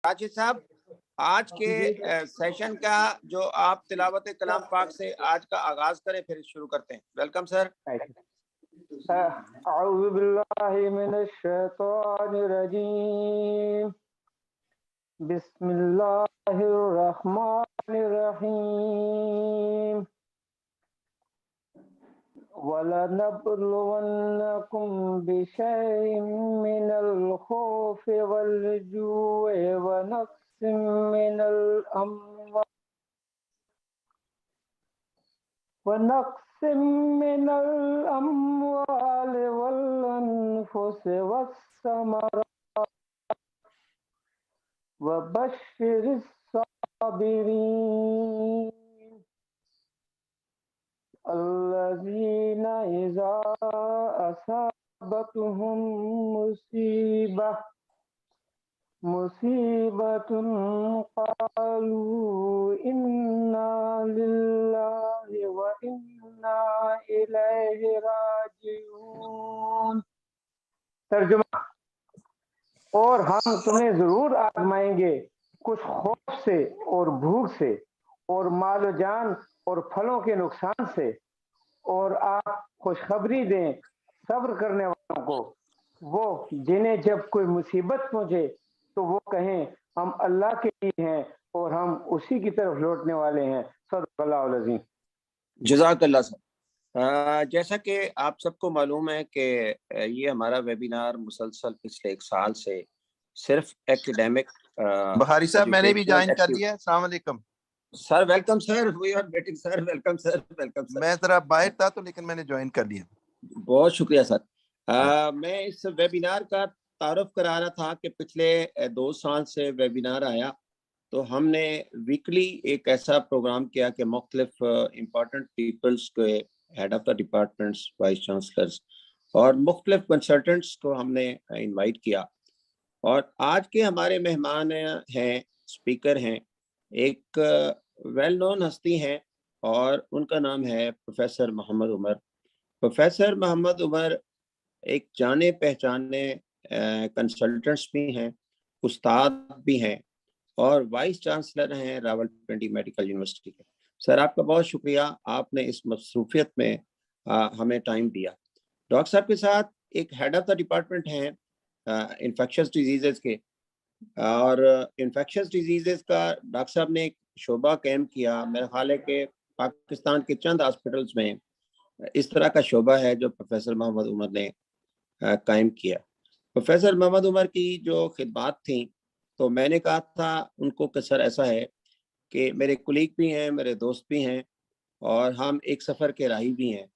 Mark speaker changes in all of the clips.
Speaker 1: राशिद साहब, आज के सेशन का जो आप तिलावत कलाम पाक से आज का आगाज करें, फिर शुरू करते हैं। Welcome sir.
Speaker 2: अऊज़ु बिल्लाहि मिनश शैतानिर रजीम। बिस्मिल्लाहिर रहमानिर रहीम। वलनब्लुवन्नकुम बिशैइन मिनल खौफि वल जु'i व नक्सिम मिनल अम्वाल वल अनफुसि वस्समरात वबश्शिरिस साबिरीन अल्लज़ीना इज़ा असाबतहुम मुसीबतुन क़ालू इन्ना लिल्लाहि व इन्ना इलैहि राजिऊन। तर्जुमा। और हम तुम्हें जरूर आजमाएंगे कुछ खौफ से और भूख से और मालो जान और फलों के नुकसान से, और आप खुशखबरी दें सब्र करने वालों को, वो जिन्हें जब कोई मुसीबत पहुंचे तो वो कहें हम अल्लाह के लिए हैं और हम उसी की तरफ लौटने वाले हैं। सदक़ल्लाहुल अज़ीम।
Speaker 1: जज़ाकल्लाह सर। जैसा कि आप सबको मालूम है कि ये हमारा वेबिनार मुसलसल पिछले 1 साल से सिर्फ एकेडमिक
Speaker 3: बहारी साहब मैंने भी ज्वाइन कर लिया। अस्सलाम वालेकुम
Speaker 1: sir. Welcome sir, we are waiting sir. Welcome sir, welcome sir.
Speaker 3: मैं जरा बाहर था तो लेकिन मैंने ज्वाइन कर लिया।
Speaker 1: बहुत शुक्रिया सर। मैं इस वेबिनार का तारुफ करा रहा था कि पिछले 2 साल से वेबिनार आया तो हमने वीकली एक ऐसा प्रोग्राम किया कि मुख्तलिफ इम्पोर्टेंट पीपल्स के head of the departments, vice chancellors और मुख्तलिफ कंसल्टेंट्स को हमने इनवाइट किया। और आज के हमारे मेहमान हैं, स्पीकर हैं, एक वेल नोन हस्ती हैं और उनका नाम है प्रोफेसर मोहम्मद उमर। प्रोफेसर मोहम्मद उमर एक जाने पहचाने कंसल्टेंट्स भी हैं, उस्ताद भी हैं और वाइस चांसलर हैं रावलपिंडी मेडिकल यूनिवर्सिटी के। सर आपका बहुत शुक्रिया, आपने इस मसरूफियत में हमें टाइम दिया। डॉक्टर साहब के साथ एक हेड ऑफ द डिपार्टमेंट हैं इन्फेक्शियस डिजीज़ेज़ के, और इन्फेक्शियस डिजीज़ेज़ का डॉक्टर साहब ने एक शोबा कायम किया। मेरा ख्याल है कि पाकिस्तान के चंद हॉस्पिटल्स में इस तरह का शोबा है जो प्रोफेसर मोहम्मद उमर ने कायम किया। प्रोफेसर मोहम्मद उमर की जो खिदमात थी तो मैंने कहा था उनको कि सर ऐसा है कि मेरे कुलीग भी हैं, मेरे दोस्त भी हैं और हम एक सफ़र के राही भी हैं।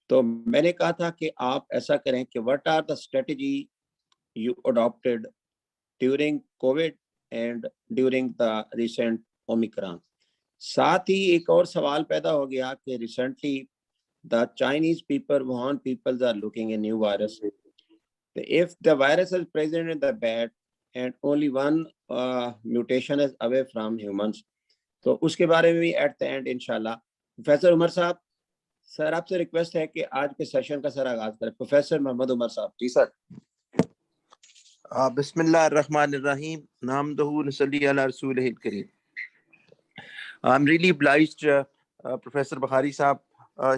Speaker 1: तो मैंने कहा था कि आप ऐसा करें कि what are the strategy you adopted during covid and during the recent omicron. साथ ही एक और सवाल पैदा हो गया कि recently the Chinese people, Wuhan peoples are looking a new virus. If the virus is present in the bat and only one mutation is away from humans, तो उसके बारे में भी एट द एंड इंशाल्लाह। प्रोफेसर उमर साहब, sir आपसे request है कि आज के सेशन का सर आगाज करें। प्रोफेसर मोहम्मद उमर साहब। जी सर।
Speaker 3: बिस्मिल्लाहिर्रहमानिर्रहीम, नामदहू नसल्ली अला रसूलिहिल करीम। I'm really obliged, Professor Bahari Saab.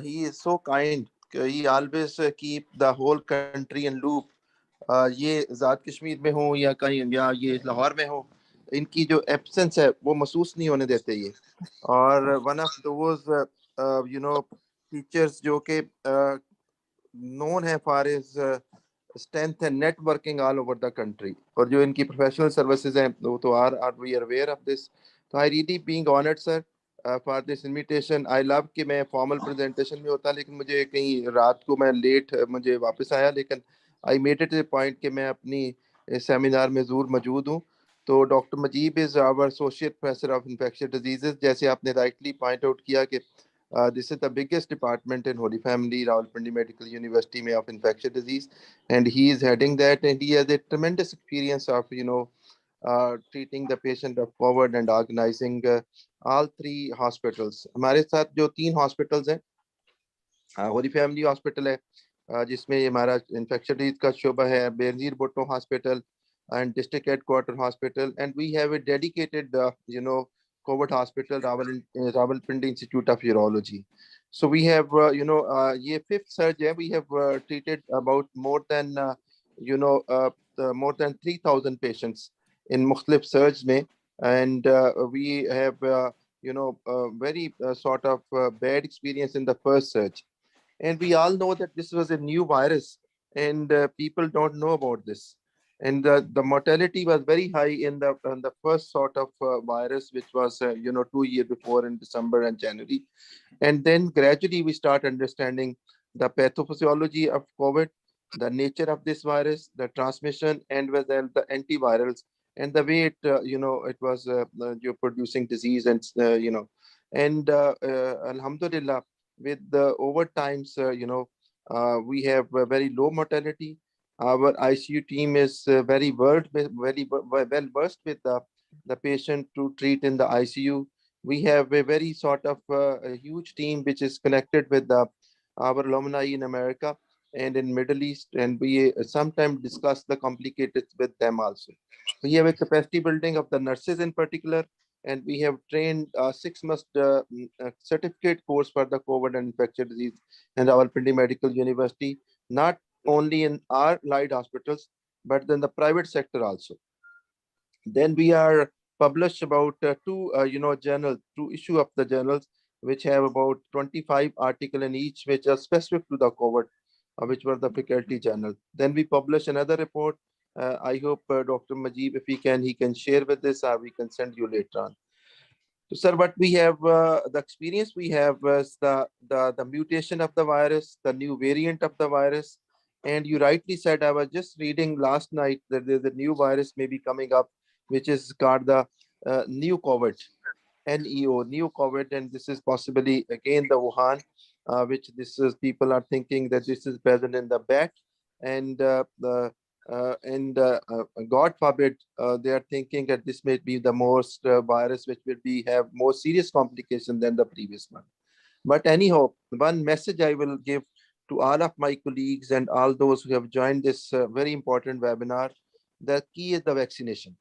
Speaker 3: He is so kind. He always keep the whole country in loop. ये ज़ात कश्मीर में हो या कहीं या ये लाहौर में हो, इनकी जो एब्सेंस है वो महसूस नहीं होने देते ये। और वन ऑफ दोज टीचर्स जो कि नोन है for his strength and networking all over the country, और जो इनकी प्रोफेशनल सर्विसेज हैं वो तो are we are aware of this. तो I really being honoured sir for this invitation. I love कि मैं फॉर्मल प्रेजेंटेशन में होता, लेकिन मुझे कहीं रात को मैं लेट मुझे वापस आया, लेकिन I made it a point कि मैं अपनी सेमिनार में ज़रूर मौजूद हूँ। तो doctor Majeeb is our associate professor of infectious diseases. जैसे आपने राइटली पॉइंट आउट किया कि this is the biggest department in Holy Family Rawalpindi Medical University में of infectious disease, and he is heading that, and he has a tremendous experience of treating the patient of COVID and organizing all 3 hospitals. हमारे साथ जो 3 hospitals हैं, Holi family hospital है जिसमें हमारा infection disease का शोबा है, Benazir Bhutto hospital and district headquarter hospital, and we have a dedicated, COVID hospital, Rawalpindi Institute of Urology. So we have, ये fifth surge है. We have treated about more than, more than 3,000 patients in मुख्तलिफ surge में, and we have, very sort of bad experience in the first surge. And we all know that this was a new virus, and people don't know about this. And the mortality was very high in the first sort of virus, which was 2 years before in December and January. And then gradually we start understanding the pathophysiology of COVID, the nature of this virus, the transmission, and whether the antivirals, and the way it was you're producing disease, and Alhamdulillah, with the over times, we have a very low mortality. Our ICU team is very well versed with the patient to treat in the ICU. We have a very sort of a huge team which is connected with our alumni in America and in Middle East, and we sometimes discuss the complicated with them also. We have a capacity building of the nurses in particular, and we have trained 6 months certificate course for the COVID and infectious disease in Rawalpindi Medical University, not only in our allied hospitals, but in the private sector also. Then we are published about two issue of the journals, which have about 25 articles in each, which are specific to the COVID, which were the faculty journal. Then we publish another report. I hope Dr. Majib, if he can share with this, we can send you later on. So, sir, what we have, the experience we have was the mutation of the virus, the new variant of the virus. And you rightly said, I was just reading last night that there's a new virus may be coming up, which is called the new COVID, NEO, new COVID. And this is possibly again the Wuhan, which this is, people are thinking that this is present in the bat. And God forbid, they are thinking that this may be the most virus which will have more serious complication than the previous one. But anyhow, one message I will give to all of my colleagues and all those who have joined this very important webinar, the key is the vaccination.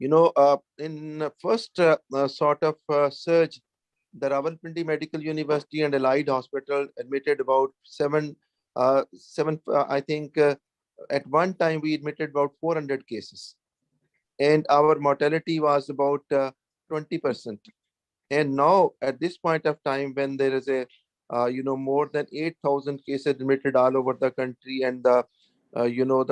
Speaker 3: In the first sort of surge, the Rawalpindi Medical University and Allied Hospital admitted about I think at one time we admitted about 400 cases, and our mortality was about 20%. And now at this point of time, when there is a more than 8,000 cases admitted all over the country, and the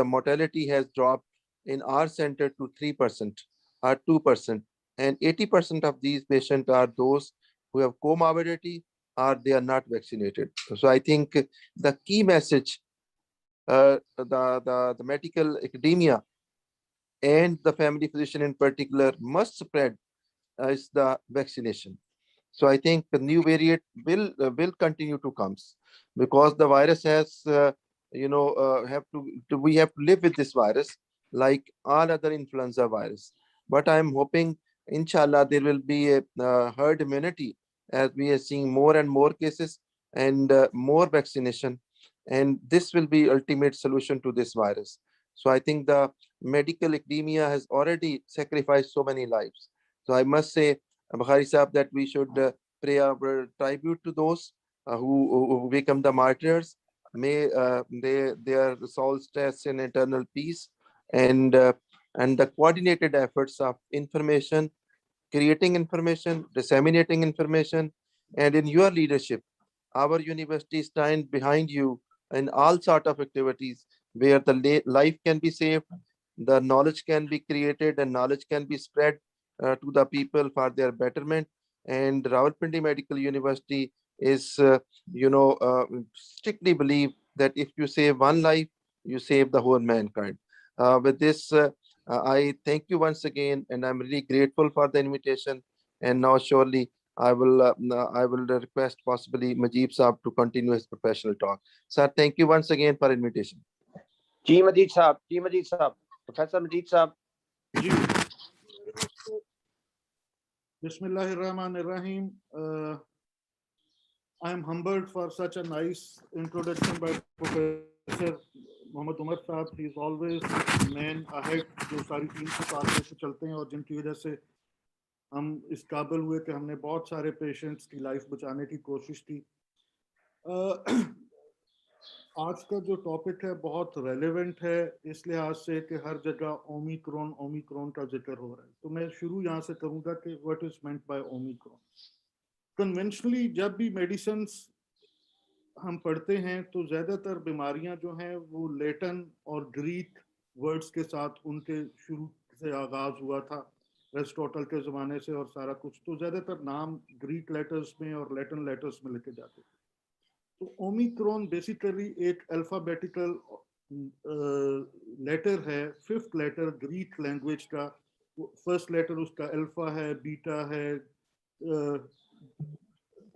Speaker 3: mortality has dropped in our center to 3% or 2%, and 80% of these patients are those who have comorbidity or they are not vaccinated. So I think the key message, the medical academia and the family physician in particular must spread is the vaccination. So I think the new variant will continue to come, because the virus has we have to live with this virus like all other influenza virus. But I'm hoping, inshallah, there will be a herd immunity as we are seeing more and more cases and more vaccination, and this will be ultimate solution to this virus. So I think the medical academia has already sacrificed so many lives. So I must say, Bukhari Sahab, that we should pay our tribute to those who become the martyrs. May their souls rest in eternal peace, and the coordinated efforts of information, creating information, disseminating information, and in your leadership, our university stands behind you in all sort of activities where the life can be saved, the knowledge can be created, and knowledge can be spread to the people for their betterment. And Rawalpindi Medical University is, strictly believe that if you save one life, you save the whole mankind. With this, I thank you once again, and I'm really grateful for the invitation. And now surely I will request possibly Majib Saab to continue his professional talk. Sir, thank you once again for invitation.
Speaker 1: Ji Majid Saab, Professor Majid Saab.
Speaker 4: Bismillahirrahmanirrahim. I am humbled for such a nice introduction by Professor Mohammad Umar sahab, he is always man ahead, जो सारी team के साथ लेके चलते हैं और जिनकी वजह से हम इस काबिल हुए कि हमने बहुत सारे पेशेंट्स की लाइफ बचाने की कोशिश की। आज का जो टॉपिक है बहुत रेलेवेंट है इस लिहाज से कि हर जगह ओमिक्रॉन का जिक्र हो रहा है। तो मैं शुरू यहाँ से करूँगा कि what is meant by Omicron. Conventionally जब भी मेडिसिन्स हम पढ़ते हैं तो ज़्यादातर बीमारियां जो हैं वो लैटिन और ग्रीक वर्ड्स के साथ उनके शुरू से आगाज़ हुआ था, एरिस्टोटल के ज़माने से और सारा कुछ। तो ज़्यादातर नाम ग्रीक लेटर्स में और लैटिन लेटर्स में लिखे जाते थे। तो ओमिक्रॉन बेसिकली एक अल्फ़ाबेटिकल लेटर है, फिफ्थ लेटर ग्रीक लैंग्वेज का। फर्स्ट लेटर उसका अल्फ़ा है, बीटा है,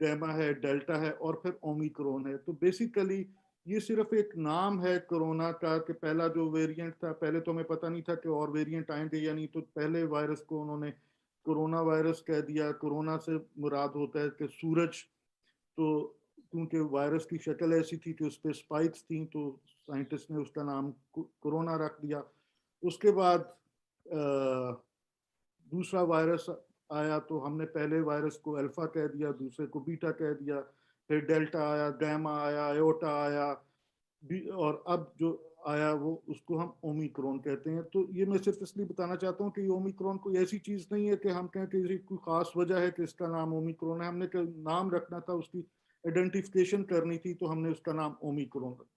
Speaker 4: गैमा है, डेल्टा है और फिर ओमिक्रॉन है। तो बेसिकली ये सिर्फ एक नाम है कोरोना का कि पहला जो वेरिएंट था, पहले तो हमें पता नहीं था कि और वेरिएंट आएंगे या नहीं, तो पहले वायरस को उन्होंने कोरोना वायरस कह दिया। कोरोना से मुराद होता है कि सूरज, तो क्योंकि वायरस की शक्ल ऐसी थी कि उस पर स्पाइक्स थी तो साइंटिस्ट ने उसका नाम कोरोना रख दिया। उसके बाद दूसरा वायरस आया तो हमने पहले वायरस को अल्फा कह दिया, दूसरे को बीटा कह दिया, फिर डेल्टा आया, गैमा आया, आयोटा आया, और अब जो आया वो उसको हम ओमिक्रॉन कहते हैं। तो ये मैं सिर्फ इसलिए बताना चाहता हूँ कि ओमिक्रॉन कोई ऐसी चीज़ नहीं है कि हम कहें कि कोई खास वजह है कि इसका नाम ओमिक्रॉन है। हमने नाम रखना था, उसकी आइडेंटिफिकेशन करनी थी, तो हमने उसका नाम ओमिक्रॉन रखा।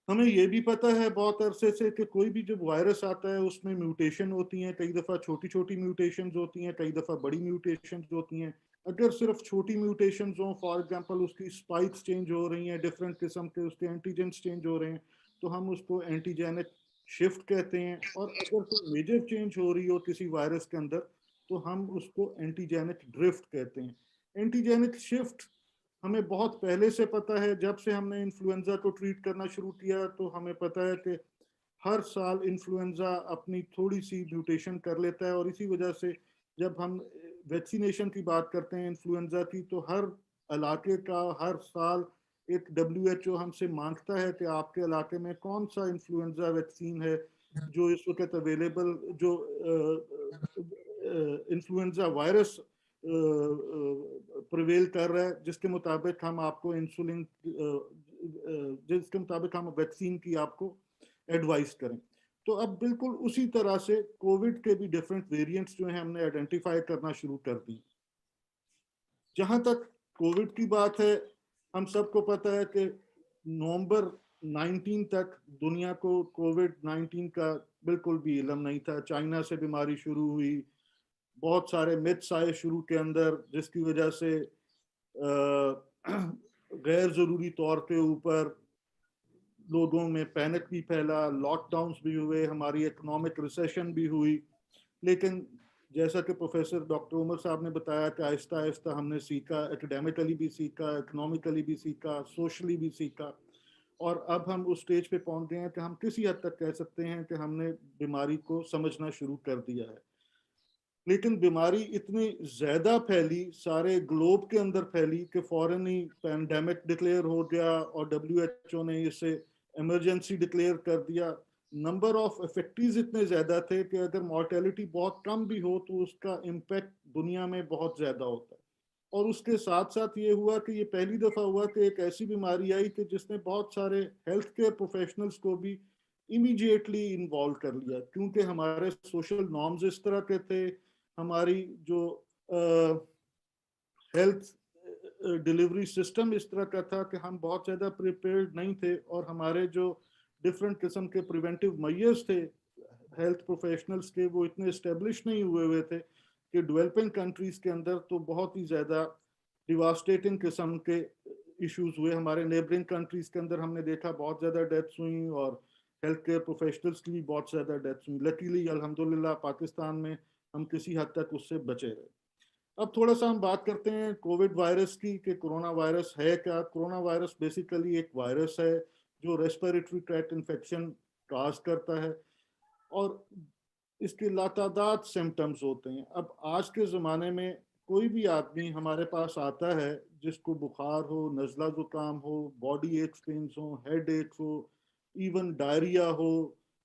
Speaker 4: हमें ये भी पता है बहुत अरसे से कि कोई भी जब वायरस आता है उसमें म्यूटेशन होती हैं, कई दफ़ा छोटी छोटी म्यूटेशंस होती हैं, कई दफ़ा बड़ी म्यूटेशंस होती हैं। अगर सिर्फ छोटी म्यूटेशंस हों, फॉर एग्जांपल उसकी स्पाइक्स चेंज हो रही हैं, डिफरेंट किस्म के उसके एंटीजेंस चेंज हो रहे हैं, तो हम उसको एंटीजेनिक शिफ्ट कहते हैं। और अगर कोई मेजर चेंज हो रही हो किसी वायरस के अंदर तो हम उसको एंटीजेनिक ड्रिफ्ट कहते हैं। एंटीजेनिक शिफ्ट हमें बहुत पहले से पता है, जब से हमने इन्फ्लुएंजा को ट्रीट करना शुरू किया तो हमें पता है कि हर साल इन्फ्लुएंजा अपनी थोड़ी सी म्यूटेशन कर लेता है। और इसी वजह से जब हम वैक्सीनेशन की बात करते हैं इन्फ्लुएंजा की, तो हर इलाके का हर साल एक WHO हमसे मांगता है कि आपके इलाके में कौन सा इन्फ्लुएंजा वैक्सीन है जो इस वक्त अवेलेबल, जो इन्फ्लुएंजा वायरस प्रिवेल कर रहा है, जिसके मुताबिक हम आपको इंसुलिन, जिसके मुताबिक हम वैक्सीन की आपको एडवाइस करें। तो अब बिल्कुल उसी तरह से कोविड के भी डिफरेंट वेरिएंट्स जो हैं हमने आइडेंटिफाई करना शुरू कर दी। जहां तक कोविड की बात है, हम सबको पता है कि नवंबर 19 तक दुनिया को कोविड-19 का बिल्कुल भी इल्म नहीं था। चाइना से बीमारी शुरू हुई, बहुत सारे मिथ्स आए शुरू के अंदर, जिसकी वजह से गैर ज़रूरी तौर पे ऊपर लोगों में पैनिक भी फैला, लॉकडाउन्स भी हुए, हमारी इकोनॉमिक रिसेशन भी हुई। लेकिन जैसा कि प्रोफेसर डॉक्टर उमर साहब ने बताया कि आहिस्ता आहिस्ता हमने सीखा, एकेडमिकली भी सीखा, इकोनॉमिकली भी सीखा, सोशली भी सीखा, और अब हम उस स्टेज पे पहुंच गए हैं कि हम किसी हद तक कह सकते हैं कि हमने बीमारी को समझना शुरू कर दिया है। लेकिन बीमारी इतनी ज़्यादा फैली, सारे ग्लोब के अंदर फैली कि फ़ौरन ही पैंडेमिक डिक्लेयर हो गया और WHO ने इसे इमरजेंसी डिक्लेयर कर दिया। नंबर ऑफ इफेक्टीज इतने ज़्यादा थे कि अगर मॉर्टेलिटी बहुत कम भी हो तो उसका इम्पैक्ट दुनिया में बहुत ज़्यादा होता है। और उसके साथ साथ ये हुआ कि ये पहली दफ़ा हुआ कि एक ऐसी बीमारी आई कि जिसने बहुत सारे हेल्थ केयर प्रोफेशनल्स को भी इमीडिएटली इन्वॉल्व कर लिया, क्योंकि हमारे सोशल नॉर्म्स इस तरह के थे, हमारी जो हेल्थ डिलीवरी सिस्टम इस तरह का था कि हम बहुत ज़्यादा प्रिपेयर्ड नहीं थे, और हमारे जो डिफरेंट किस्म के प्रिवेंटिव मेजर्स थे हेल्थ प्रोफेशनल्स के, वो इतने इस्टेब्लिश नहीं हुए थे कि डेवलपिंग कंट्रीज़ के अंदर तो बहुत ही ज़्यादा डिवास्टेटिंग किस्म के इश्यूज हुए। हमारे नेबरिंग कंट्रीज़ के अंदर हमने देखा बहुत ज़्यादा डेथ्स हुई और हेल्थ केयर प्रोफेशनल्स की भी बहुत ज़्यादा डेथ्स हुई। लकीली अल्हम्दुलिल्लाह पाकिस्तान में हम किसी हद तक उससे बचे रहे। अब थोड़ा सा हम बात करते हैं कोविड वायरस की कि कोरोना वायरस है क्या। कोरोना वायरस बेसिकली एक वायरस है जो रेस्पिरेटरी ट्रैक्ट इन्फेक्शन काज करता है, और इसके लातादाद सिम्टम्स होते हैं। अब आज के ज़माने में कोई भी आदमी हमारे पास आता है जिसको बुखार हो, नज़ला ज़ुकाम हो, बॉडी एक्स पेन्स हो, हेड एक्स हो, इवन डायरिया हो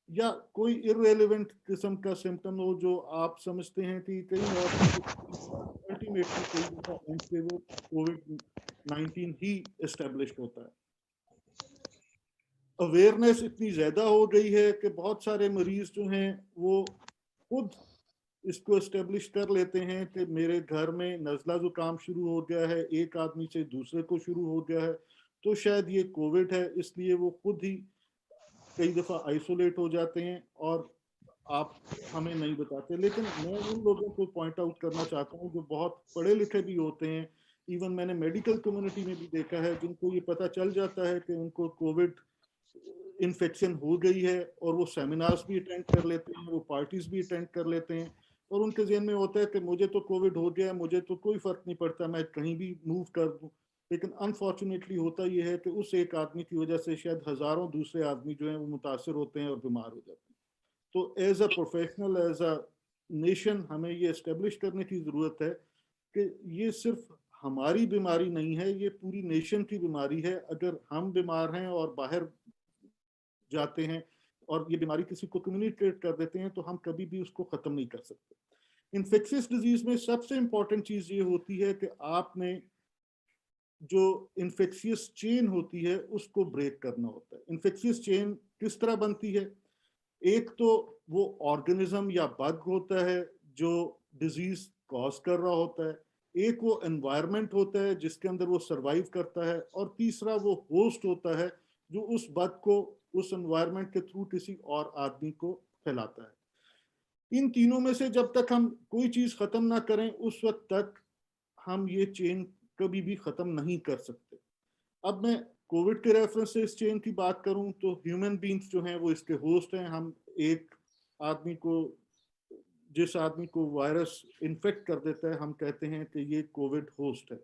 Speaker 4: या कोई इररेलेवेंट किस्म का सिम्टम हो जो आप समझते हैं कि कहीं और अल्टीमेटली कई दफा एंड पे वो कोविड-19 ही एस्टेब्लिश होता है। अवेयरनेस इतनी ज्यादा हो गई है कि बहुत सारे मरीज जो हैं वो खुद इसको एस्टेब्लिश कर लेते हैं कि मेरे घर में नज़ला जुकाम शुरू हो गया है, एक आदमी से दूसरे को शुरू हो गया है, तो शायद ये कोविड है, इसलिए वो खुद ही कई दफ़ा आइसोलेट हो जाते हैं और आप हमें नहीं बताते। लेकिन मैं उन लोगों को पॉइंट आउट करना चाहता हूँ जो बहुत पढ़े लिखे भी होते हैं, इवन मैंने मेडिकल कम्युनिटी में भी देखा है, जिनको ये पता चल जाता है कि उनको कोविड इन्फेक्शन हो गई है और वो सेमिनार्स भी अटेंड कर लेते हैं, वो पार्टीज भी अटेंड कर लेते हैं और उनके जहन में होता है कि मुझे तो कोविड हो गया है, मुझे तो कोई फर्क नहीं पड़ता, मैं कहीं भी मूव कर दूं। लेकिन अनफॉर्चुनेटली होता ये है कि उस एक आदमी की वजह से शायद हजारों दूसरे आदमी जो हैं वो मुतासर होते हैं और बीमार हो जाते हैं। तो as a professional, as a nation, हमें ये एस्टेब्लिश करने की ज़रूरत है कि ये सिर्फ हमारी बीमारी नहीं है, ये पूरी नेशन की बीमारी है। अगर हम बीमार हैं और बाहर जाते हैं और ये बीमारी किसी को कम्युनिकेट कर देते हैं तो हम कभी भी उसको ख़त्म नहीं कर सकते। इन्फेक्शियस डिजीज में सबसे इंपॉर्टेंट चीज़ ये होती है कि आपने जो इन्फेक्शियस चेन होती है उसको ब्रेक करना होता है। इन्फेक्शियस चेन किस तरह बनती है? एक तो वो ऑर्गेनिज्म या बग होता है जो डिजीज कॉज कर रहा होता है, एक वो एनवायरनमेंट होता है जिसके अंदर वो सरवाइव करता है, और तीसरा वो होस्ट होता है जो उस बग को उस एनवायरनमेंट के थ्रू किसी और आदमी को फैलाता है। इन तीनों में से जब तक हम कोई चीज खत्म ना करें उस वक्त तक हम ये चेन कभी भी खत्म नहीं कर सकते। अब मैं कोविड के रेफरेंस से इस चेन की बात करूं तो ह्यूमन बींग्स जो हैं वो इसके होस्ट हैं। हम एक आदमी को, जिस आदमी को वायरस इन्फेक्ट कर देता है, हम कहते हैं कि ये कोविड होस्ट है।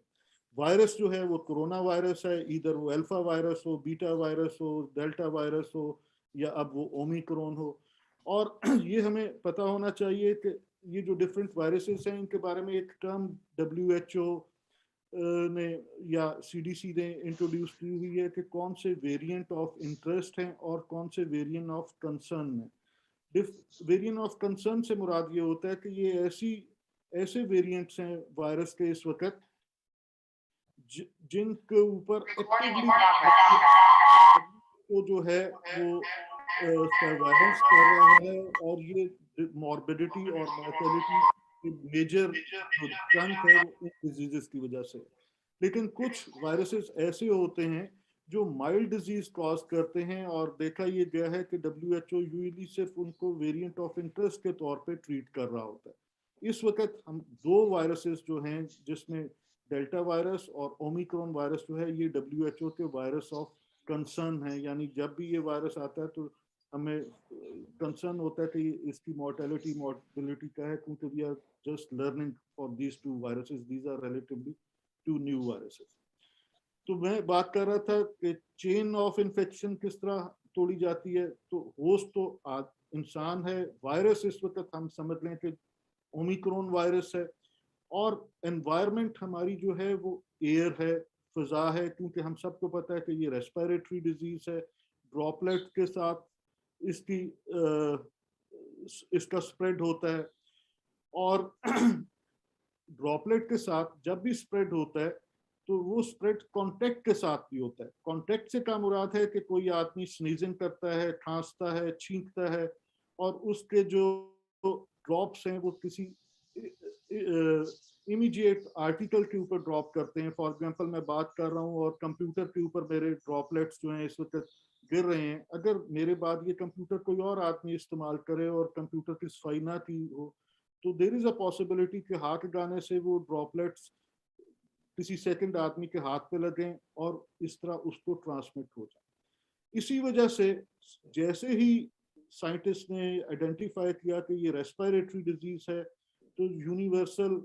Speaker 4: वायरस जो है वो कोरोना वायरस है, इधर वो अल्फा वायरस हो, बीटा वायरस हो, डेल्टा वायरस हो या अब वो ओमिक्रॉन हो। और ये हमें पता होना चाहिए कि ये जो डिफरेंट वायरसेस हैं इनके बारे में एक टर्म WHO ने या CDC ने इंट्रोड्यूस की हुई है कि कौन से वेरिएंट ऑफ इंटरेस्ट हैं और कौन से वेरिएंट ऑफ कंसर्न हैं। वेरिएंट ऑफ कंसर्न से मुराद ये होता है कि ये ऐसे वेरिएंट्स हैं वायरस के इस वक्त जिनके ऊपर एक्टिवली तो जो है वो सर्वाइलेंस कर रहा है और ये मॉर्बिडिटी और मॉर्टेलिटी की मेजर जो चंक है वो इन डिजीजेस की वजह से। लेकिन कुछ वायरसेस ऐसे होते हैं जो माइल्ड डिजीज कॉज करते हैं और देखा ये गया है कि WHO यूजुअली सिर्फ उनको वेरिएंट ऑफ इंटरेस्ट के तौर पे ट्रीट कर रहा होता है। इस वक्त हम दो वायरसेस जो हैं जिसमें डेल्टा वायरस और ओमिक्रॉन वायरस जो है ये WHO के वायरस ऑफ कंसर्न है, यानी जब भी ये वायरस आता है तो हमें कंसर्न होता है कि इसकी मॉर्टेलिटी मॉर्बिलिटी क्या है, क्योंकि we are just learning for these two viruses, these are relatively too new viruses. तो मैं बात कर रहा था कि चेन ऑफ इन्फेक्शन किस तरह तोड़ी जाती है। तो होस्ट तो इंसान है, वायरस इस वक्त हम समझ लें कि ओमिक्रॉन वायरस है, और एनवायरनमेंट हमारी जो है वो एयर है, फिजा है, क्योंकि हम सबको पता है कि ये रेस्पिरेटरी डिजीज है। ड्रॉपलेट के साथ इसकी इसका स्प्रेड होता है, और ड्रॉपलेट के साथ जब भी स्प्रेड होता है तो वो स्प्रेड कांटेक्ट के साथ भी होता है। कांटेक्ट से क्या मुराद है कि कोई आदमी स्नीजिंग करता है, खांसता है, छींकता है और उसके जो ड्रॉप्स हैं वो किसी इमीडिएट आर्टिकल के ऊपर ड्रॉप करते हैं। फॉर एग्जांपल मैं बात कर रहा हूँ और कंप्यूटर के ऊपर मेरे ड्रॉपलेट्स जो हैं इस वक्त गिर रहे हैं, अगर मेरे बाद ये कंप्यूटर कोई और आदमी इस्तेमाल करे और कंप्यूटर की सफाई ना की हो तो देयर इज अ पॉसिबिलिटी कि हाथ लगाने से वो ड्रॉपलेट्स किसी सेकंड आदमी के हाथ पे लगें और इस तरह उसको ट्रांसमिट हो जाए। इसी वजह से जैसे ही साइंटिस्ट ने आइडेंटिफाई किया कि ये रेस्पिरेटरी डिजीज है तो यूनिवर्सल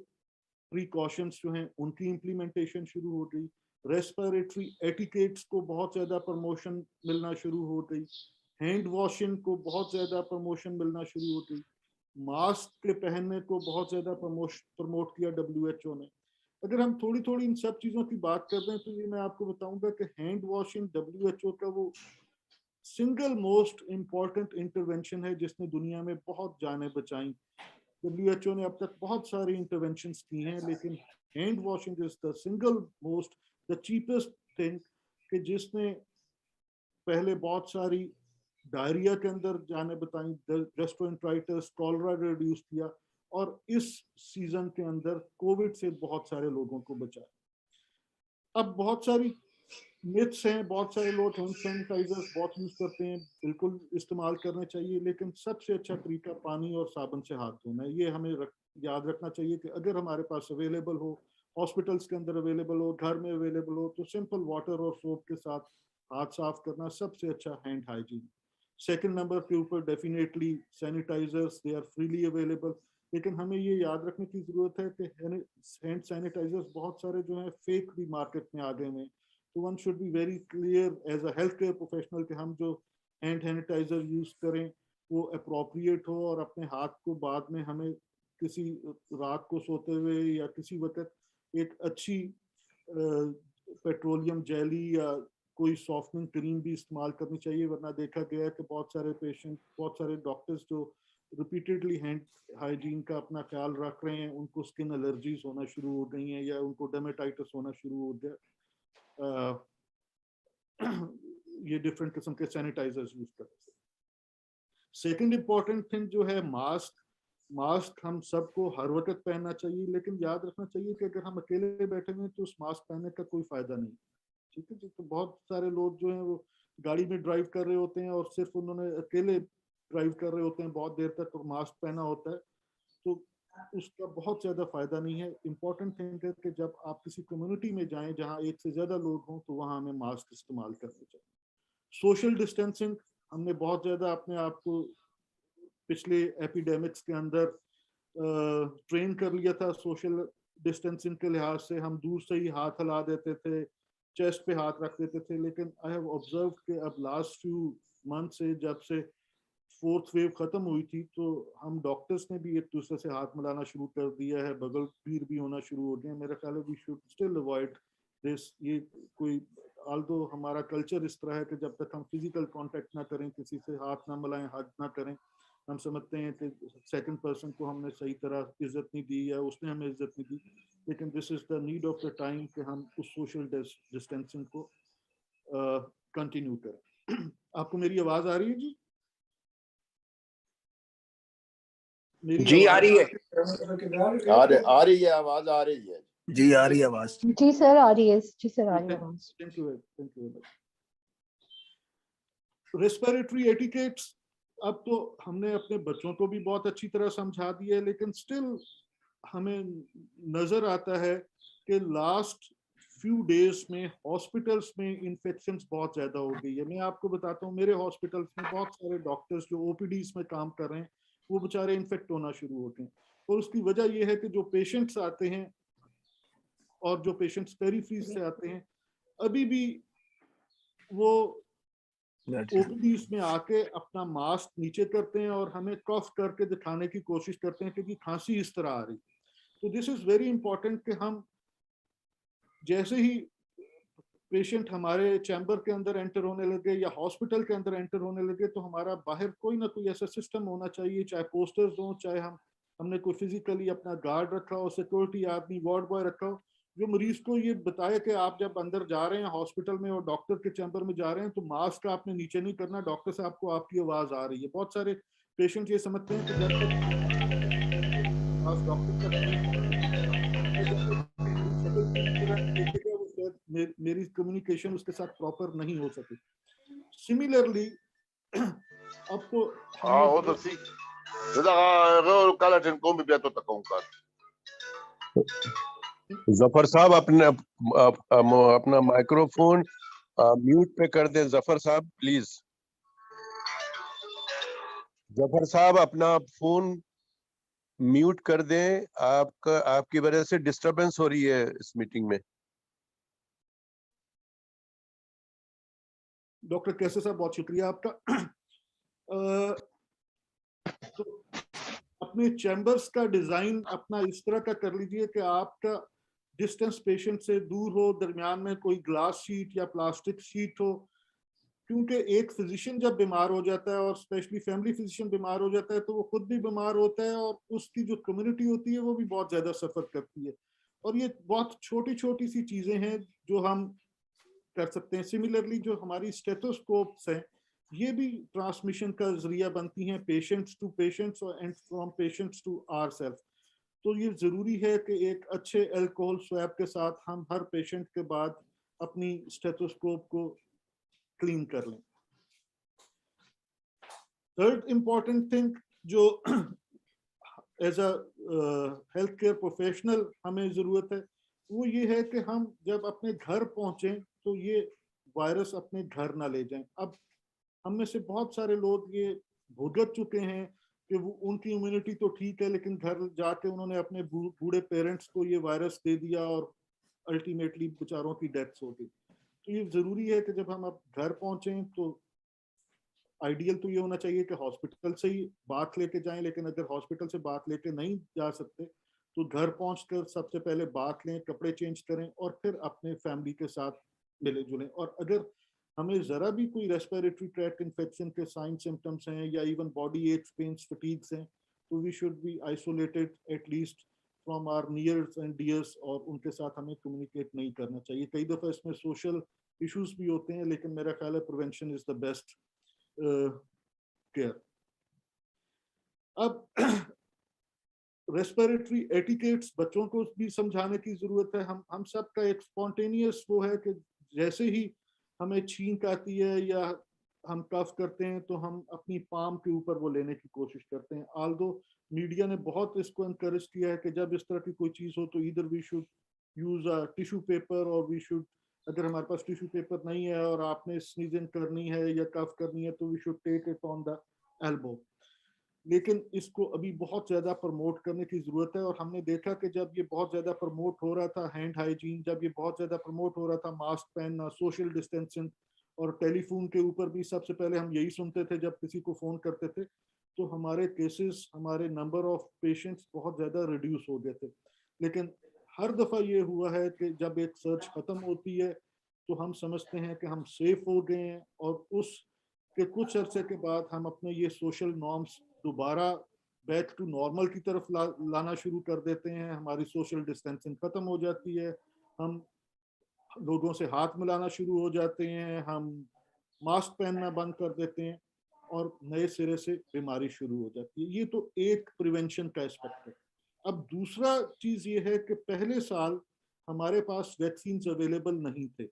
Speaker 4: प्रिकॉशंस जो हैं उनकी इम्प्लीमेंटेशन शुरू हो गई। रेस्पिरेटरी एटिकेट्स को बहुत ज़्यादा प्रमोशन मिलना शुरू हो गई। हैंड वॉशिंग को बहुत ज़्यादा प्रमोशन मिलना शुरू हो गई। मास्क के पहनने को बहुत ज़्यादा प्रमोट किया WHO ने। अगर हम थोड़ी थोड़ी इन सब चीज़ों की बात कर रहे हैं तो ये मैं आपको बताऊंगा कि हैंड वॉशिंग WHO का वो सिंगल मोस्ट इम्पॉर्टेंट इंटरवेंशन है जिसने दुनिया में बहुत जानें बचाई। WHO ने अब तक बहुत सारी इंटरवेंशंस की हैं, लेकिन hand washing is the single most the cheapest thing कि जिसने पहले बहुत सारी डायरिया के अंदर जाने बताई, गैस्ट्रोएंटेराइटिस, कॉलरा रिड्यूस किया, और इस सीजन के अंदर कोविड से बहुत सारे लोगों को बचाया। अब बहुत सारी मिथ्स हैं, बहुत सारे लोग हैंड सैनिटाइजर्स बहुत यूज करते हैं, बिल्कुल इस्तेमाल करने चाहिए, लेकिन सबसे अच्छा तरीका पानी और साबुन से हाथ धोना है। ये हमें याद रखना चाहिए कि अगर हमारे पास अवेलेबल हो, हॉस्पिटल्स के अंदर अवेलेबल हो, घर में अवेलेबल हो, तो सिंपल वाटर और सोप के साथ हाथ साफ करना सबसे अच्छा हैंड हाइजीन। सेकंड नंबर के ऊपर definitely sanitizers, they are freely available, लेकिन हमें ये याद रखने की जरूरत है कि हैंड सैनिटाइजर्स बहुत सारे जो हैं फेक भी मार्केट में आ गए हैं। तो one should be very clear as a health care professional कि हम जो हैंड सैनिटाइजर यूज करें वो अप्रोप्रिएट हो, और अपने हाथ को बाद में हमें किसी रात को सोते हुए या किसी वक्त एक अच्छी पेट्रोलियम जेली या कोई सॉफ्टनिंग क्रीम भी इस्तेमाल करनी चाहिए, वरना देखा गया है कि बहुत सारे पेशेंट, बहुत सारे डॉक्टर्स जो रिपीटेडली हैंड हाइजीन का अपना ख्याल रख रहे हैं, उनको स्किन एलर्जीज होना शुरू हो गई हैं या उनको डर्मेटाइटिस होना शुरू हो गया ये डिफरेंट किस्म के सैनिटाइजर्स यूज करने से। सेकंड इंपॉर्टेंट थिंग जो है मास्क हम सबको हर वक्त पहनना चाहिए, लेकिन याद रखना चाहिए कि अगर हम अकेले बैठे हुए हैं तो उस मास्क पहनने का कोई फायदा नहीं, ठीक है जी। तो बहुत सारे लोग जो हैं वो गाड़ी में ड्राइव कर रहे होते हैं और सिर्फ उन्होंने अकेले ड्राइव कर रहे होते हैं बहुत देर तक और मास्क पहना होता है, तो उसका बहुत ज्यादा फायदा नहीं है। इंपॉर्टेंट थिंग है कि जब आप किसी कम्युनिटी में जाएं जहां एक से ज्यादा लोग हों तो वहां हमें मास्क इस्तेमाल करने चाहिए। सोशल डिस्टेंसिंग हमने बहुत ज्यादा अपने आप को पिछले एपिडेमिक्स के अंदर ट्रेन कर लिया था। सोशल डिस्टेंसिंग के लिहाज से हम दूर से ही हाथ हिला देते थे, चेस्ट पे हाथ रख देते थे, लेकिन आई हैव ऑब्जर्व कि अब लास्ट फ्यू मंथ से जब से फोर्थ वेव खत्म हुई थी तो हम डॉक्टर्स ने भी एक दूसरे से हाथ मिलाना शुरू कर दिया है, बगल पीर भी होना शुरू हो गए। मेरा ख्याल है we should still avoid this. ये कोई आल्दो हमारा कल्चर इस तरह है कि जब तक हम फिजिकल कांटेक्ट ना करें, किसी से हाथ ना मिलाएं, हाथ ना करें, हम समझते हैं कि सेकंड पर्सन को हमने सही तरह इज्जत नहीं दी या उसने हमें इज्जत नहीं दी, लेकिन this is the need of the time कि हम उस सोशल डिस्टेंसिंग को कंटिन्यू करें। आपको मेरी आवाज आ रही है जी?
Speaker 1: जी आ रही है,
Speaker 5: आ रही है, आवाज आ रही है
Speaker 6: जी, आ रही है आवाज।
Speaker 2: जी सर आ रही है, जी सर आ रही है आवाज।
Speaker 4: Thank you. रेस्पिरेटरी एटिकेट्स अब तो हमने अपने बच्चों को भी बहुत अच्छी तरह समझा दिया है, लेकिन स्टिल हमें नजर आता है कि लास्ट फ्यू डेज में हॉस्पिटल्स में इन्फेक्शंस बहुत ज्यादा हो गई है। मैं आपको बताता हूँ, मेरे हॉस्पिटल्स में बहुत सारे डॉक्टर्स जो ओपीडीज में काम कर रहे हैं वो बेचारे इन्फेक्ट होना शुरू होते हैं, और उसकी वजह यह है कि जो पेशेंट्स आते हैं और जो पेशेंट्स पेरिफेरीज से आते हैं अभी भी वो ओपीडीज में आके अपना मास्क नीचे करते हैं और हमें कफ करके दिखाने की कोशिश करते हैं कि खांसी इस तरह आ रही। तो दिस इज वेरी इंपॉर्टेंट कि हम जैसे ही पेशेंट हमारे चैम्बर के अंदर एंटर होने लगे या हॉस्पिटल के अंदर एंटर होने लगे तो हमारा बाहर कोई ना कोई ऐसा सिस्टम होना चाहिए, चाहे पोस्टर्स हो, चाहे हमने कोई फिजिकली अपना गार्ड रखा हो, सिक्योरिटी आदमी, वार्ड बॉय रखा हो, जो मरीज को ये बताए कि आप जब अंदर जा रहे हैं हॉस्पिटल में और डॉक्टर के चैम्बर में जा रहे हैं तो मास्क आपने नीचे नहीं करना, डॉक्टर साहब को आपकी आवाज आ रही है। बहुत सारे पेशेंट ये समझते हैं कि जब तक मेरी कम्युनिकेशन उसके साथ प्रॉपर नहीं हो सकी। सिमिलरली अब तो
Speaker 5: outro sim. Eu cara tem como ver toda com cara.
Speaker 7: Zafar साहब अपना माइक्रोफोन म्यूट पे कर दें। जफर साहब प्लीज, जफर साहब अपना फोन म्यूट कर दें, आपकी वजह से डिस्टरबेंस हो रही है इस मीटिंग में।
Speaker 4: डॉक्टर कैसे साहब बहुत शुक्रिया आपका। तो अपने चैम्बर्स का डिजाइन अपना इस तरह का कर लीजिए कि आपका डिस्टेंस पेशेंट से दूर हो, दरमियान में कोई ग्लास शीट या प्लास्टिक शीट हो, क्योंकि एक फिजिशियन जब बीमार हो जाता है और स्पेशली फैमिली फिजिशियन बीमार हो जाता है तो वो खुद भी बीमार होता है और उसकी जो कम्युनिटी होती है वो भी बहुत ज़्यादा सफ़र करती है। और ये बहुत छोटी छोटी सी चीज़ें हैं जो हम कर सकते हैं। सिमिलरली जो हमारी स्टेथोस्कोप्स हैं ये भी ट्रांसमिशन का जरिया बनती हैं patients to patients and from patients to ourself. तो ये ज़रूरी है कि एक अच्छे अल्कोहल स्वैब के साथ हम हर पेशेंट के बाद अपनी स्टेथोस्कोप को क्लीन कर लें। थर्ड इम्पॉर्टेंट थिंग जो as a health care professional हमें ज़रूरत है वो ये है कि हम जब अपने घर पहुँचें तो ये वायरस अपने घर ना ले जाएं। अब हम में से बहुत सारे लोग ये भुगत चुके हैं कि वो उनकी इम्यूनिटी तो ठीक है लेकिन घर जाके उन्होंने अपने बूढ़े पेरेंट्स को ये वायरस दे दिया और अल्टीमेटली बेचारों की डेथ्स हो गई। तो ये ज़रूरी है कि जब हम अब घर पहुँचें तो आइडियल तो ये होना चाहिए कि हॉस्पिटल से ही बात लेके जाएं, लेकिन अगर हॉस्पिटल से बात लेके नहीं जा सकते तो घर पहुंचकर सबसे पहले बात लें, कपड़े चेंज करें और फिर अपने फैमिली के साथ मिले जुलें। और अगर हमें ज़रा भी कोई रेस्पिरेटरी ट्रैक इन्फेक्शन के साइन सिम्टम्स हैं या even body aches, pains, fatigues हैं तो we should be isolated at least from our nears and dears और उनके साथ हमें कम्युनिकेट नहीं करना चाहिए। कई दफ़ा इसमें सोशल इश्यूज भी होते हैं लेकिन मेरा ख्याल है prevention is the best care. अब रेस्पिरेटरी एटिकेट्स बच्चों को भी समझाने की जरूरत है। हम सब का एक स्पॉन्टेनियस वो है कि जैसे ही हमें छींक आती है या हम कफ करते हैं तो हम अपनी पाम के ऊपर वो लेने की कोशिश करते हैं। आल्दो मीडिया ने बहुत इसको एनकरेज किया है कि जब इस तरह की कोई चीज़ हो तो इधर we should use a tissue paper और वी शुड, अगर हमारे पास टिश्यू पेपर नहीं है और आपने स्नीजिंग करनी है या कफ करनी है तो we should take it on the elbow. लेकिन इसको अभी बहुत ज़्यादा प्रमोट करने की ज़रूरत है और हमने देखा कि जब ये बहुत ज़्यादा प्रमोट हो रहा था हैंड हाइजीन, जब ये बहुत ज़्यादा प्रमोट हो रहा था मास्क पहनना, सोशल डिस्टेंसिंग, और टेलीफोन के ऊपर भी सबसे पहले हम यही सुनते थे जब किसी को फ़ोन करते थे तो हमारे केसेस, हमारे नंबर ऑफ पेशेंट्स बहुत ज़्यादा रिड्यूस हो गए थे। लेकिन हर दफ़ा ये हुआ है कि जब एक सर्च ख़त्म होती है तो हम समझते हैं कि हम सेफ हो गए हैं और उस के कुछ अरसे के बाद हम अपने ये सोशल नॉर्म्स दोबारा बैक टू नॉर्मल की तरफ लाना शुरू कर देते हैं। हमारी सोशल डिस्टेंसिंग ख़त्म हो जाती है, हम लोगों से हाथ मिलाना शुरू हो जाते हैं, हम मास्क पहनना बंद कर देते हैं और नए सिरे से बीमारी शुरू हो जाती है। ये तो एक प्रिवेंशन का एस्पेक्ट है। अब दूसरा चीज़ ये है कि पहले साल हमारे पास वैक्सीन अवेलेबल नहीं थे